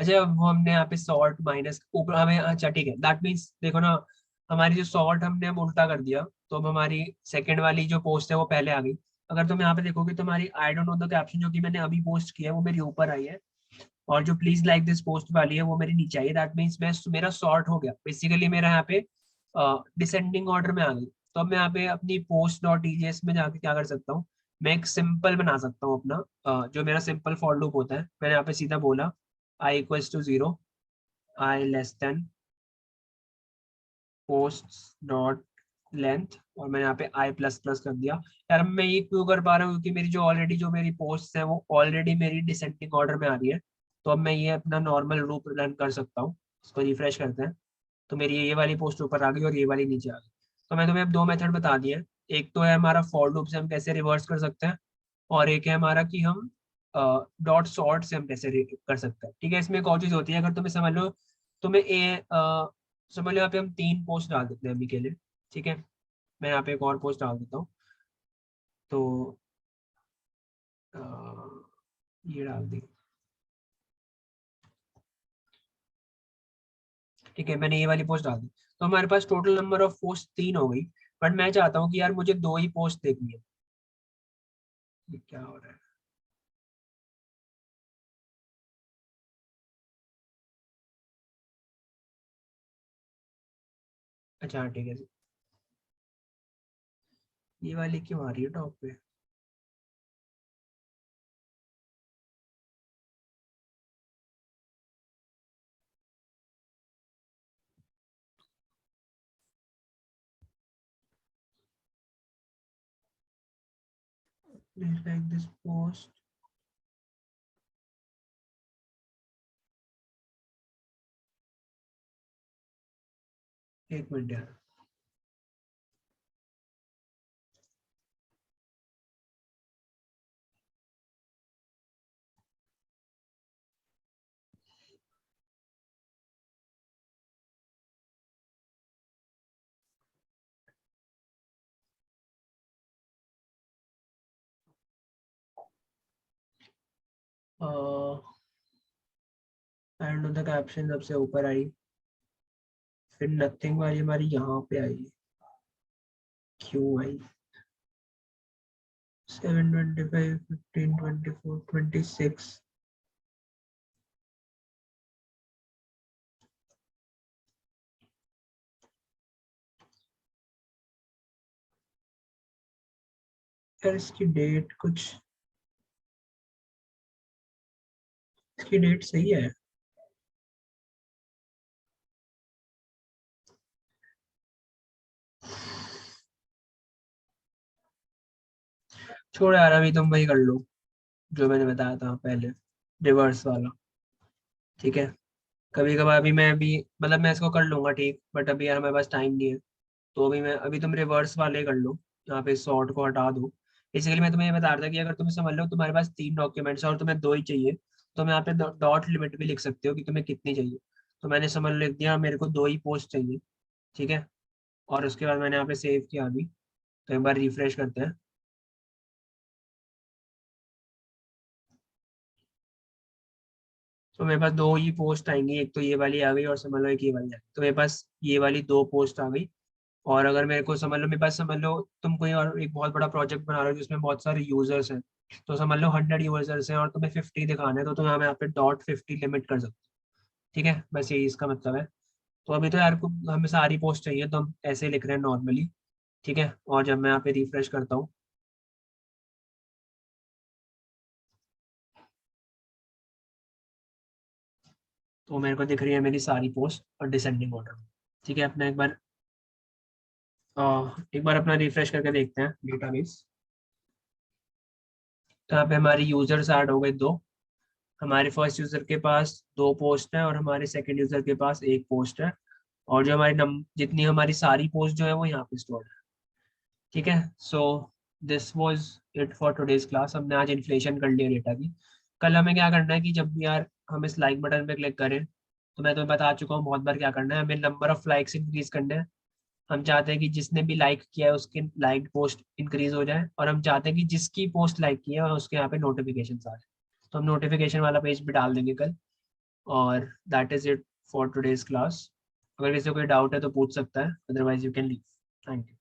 अच्छा वो हमने यहाँ पे सॉर्ट माइनस ऊपर हमें, अच्छा ठीक है, दैट मीन्स देखो ना, हमारी जो सॉर्ट हमने अब उल्टा कर दिया, तो अब हमारी सेकंड वाली जो पोस्ट है वो पहले आ गई। अगर तुम यहाँ पे देखोगे तो हमारी I don't know the caption जो कि मैंने अभी पोस्ट किया है वो मेरी ऊपर आई है, और जो प्लीज लाइक दिस पोस्ट वाली है वो मेरी नीचे आई है। दैट मीन्स मैं मेरा सॉर्ट हो गया बेसिकली, मेरा यहाँ पे डिसेंडिंग ऑर्डर में आ गई। तो अब मैं यहाँ पे अपनी पोस्ट डॉट ईजीएस में जाके क्या कर सकता हूँ, मैं एक सिंपल बना सकता हूँ अपना, जो मेरा सिंपल फॉर लूप होता है। मैंने यहाँ पे सीधा बोला i equals to 0, i less than post dot length, और मैंने यहाँ पे i प्लस प्लस कर दिया। यार मैं ये क्यों कर पा रहा हूँ, क्योंकि मेरी जो ऑलरेडी जो मेरी पोस्ट है वो ऑलरेडी मेरी डिसेंडिंग ऑर्डर में आ रही है। तो अब मैं ये अपना नॉर्मल लूप रन कर सकता हूँ। इसको रिफ्रेश करते हैं, तो मेरी ये वाली पोस्ट ऊपर आ गई और ये वाली नीचे आ गई। तो मैं तुम्हें अब दो मेथड बता दिए हैं। एक तो है हमारा फॉर लूप से हम कैसे रिवर्स कर सकते हैं, और एक है हमारा कि हम डॉट सॉर्ट से हम कैसे कर सकते हैं। ठीक है, इसमें एक और चीज होती है, अगर तुम्हें समझ लो, तुम्हें समझ लो यहाँ पे हम 3 पोस्ट डाल देते हैं अभी के लिए। ठीक है, मैं यहाँ पे एक और पोस्ट डाल देता हूँ, तो अ, ये डाल दी। ठीक है, मैंने ये वाली पोस्ट डाल दी, तो हमारे पास टोटल नंबर ऑफ पोस्ट 3 हो गई। बट मैं चाहता हूँ कि यार मुझे 2 ही पोस्ट देखनी है। ये क्या हो रहा है? अच्छा हाँ, ठीक है, ये वाली क्यों आ रही है टॉप पे? Please like this post. एक मिनट यार, एंड द कैप्शन सबसे ऊपर आई, फिर नथिंग वाली हमारी यहाँ पे आई, क्यों आई? 725 15 24 26। यार इसकी डेट कुछ, इसकी डेट सही है? छोड़ यार, अभी तुम वही कर लो जो मैंने बताया था पहले, रिवर्स वाला। ठीक है, कभी कभार अभी मैं अभी मतलब मैं इसको कर लूंगा ठीक, बट अभी यार हमारे पास टाइम नहीं है। तो अभी तुम रिवर्स वाले कर लो, यहाँ पे सॉर्ट को हटा दो। बेसिकली मैं तुम्हें ये बता रहा था कि अगर तुम्हें समझ लो तुम्हारे पास 3 डॉक्यूमेंट्स और तुम्हें 2 ही चाहिए, तो मैं यहाँ पे डॉट लिमिट भी लिख सकते हो कि तुम्हें कितनी चाहिए। तो मैंने समझ लिख दिया मेरे को 2 ही पोस्ट चाहिए। ठीक है, और उसके बाद मैंने यहाँ पे सेव किया अभी। तो एक बार रिफ्रेश करते हैं, तो मेरे पास 2 ही पोस्ट आएंगी, एक तो ये वाली आ गई और समझ लो एक ये वाली आ गई। तो मेरे पास ये वाली 2 पोस्ट आ गई। और अगर मेरे को समझ लो, मेरे पास समझ लो तुम कोई और एक बहुत बड़ा प्रोजेक्ट बना रहे हो जिसमें बहुत सारे यूजर्स हैं, तो समझ लो 100 यूजर्स हैं और तुम्हें 50 दिखाना है, तो तुम यहाँ पे डॉट 50 लिमिट कर सकते हो। ठीक है, बस यही इसका मतलब है। तो अभी तो यार को हमें सारी पोस्ट चाहिए, तो हम ऐसे ही लिख रहे हैं नॉर्मली। ठीक है, और जब मैं यहाँ पे रिफ्रेश करता हूँ, तो मेरे को दिख रही है मेरी सारी पोस्ट और डिसेंडिंग ऑर्डर में। ठीक है, अपना एक बार अपना रिफ्रेश करके देखते हैं डेटाबेस। तो यहाँ पे हमारी यूजर्स ऐड हो गए 2। हमारे फर्स्ट यूजर के पास 2 पोस्ट है और हमारे सेकंड यूजर के पास 1 पोस्ट है। और जो हमारी जितनी हमारी सारी पोस्ट जो है वो यहाँ पे स्टोर है। ठीक है, so this was it for today's class. हमने आज इन्फ्लेशन कर लिया डेटा की। कल हमें क्या करना है कि जब भी यार हम इस लाइक बटन पे क्लिक करें, तो मैं तुम्हें बता चुका हूँ बहुत बार क्या करना है, हमें नंबर ऑफ लाइक्स इंक्रीज करना है। हम चाहते हैं कि जिसने भी लाइक किया है उसकी लाइक पोस्ट इंक्रीज हो जाए, और हम चाहते हैं कि जिसकी पोस्ट लाइक की है उसके यहाँ पे नोटिफिकेशन आ जाए। तो हम नोटिफिकेशन वाला पेज भी डाल देंगे कल। और that is it for today's class. अगर किसी को कोई डाउट है तो पूछ सकता है, otherwise you can leave. Thank you.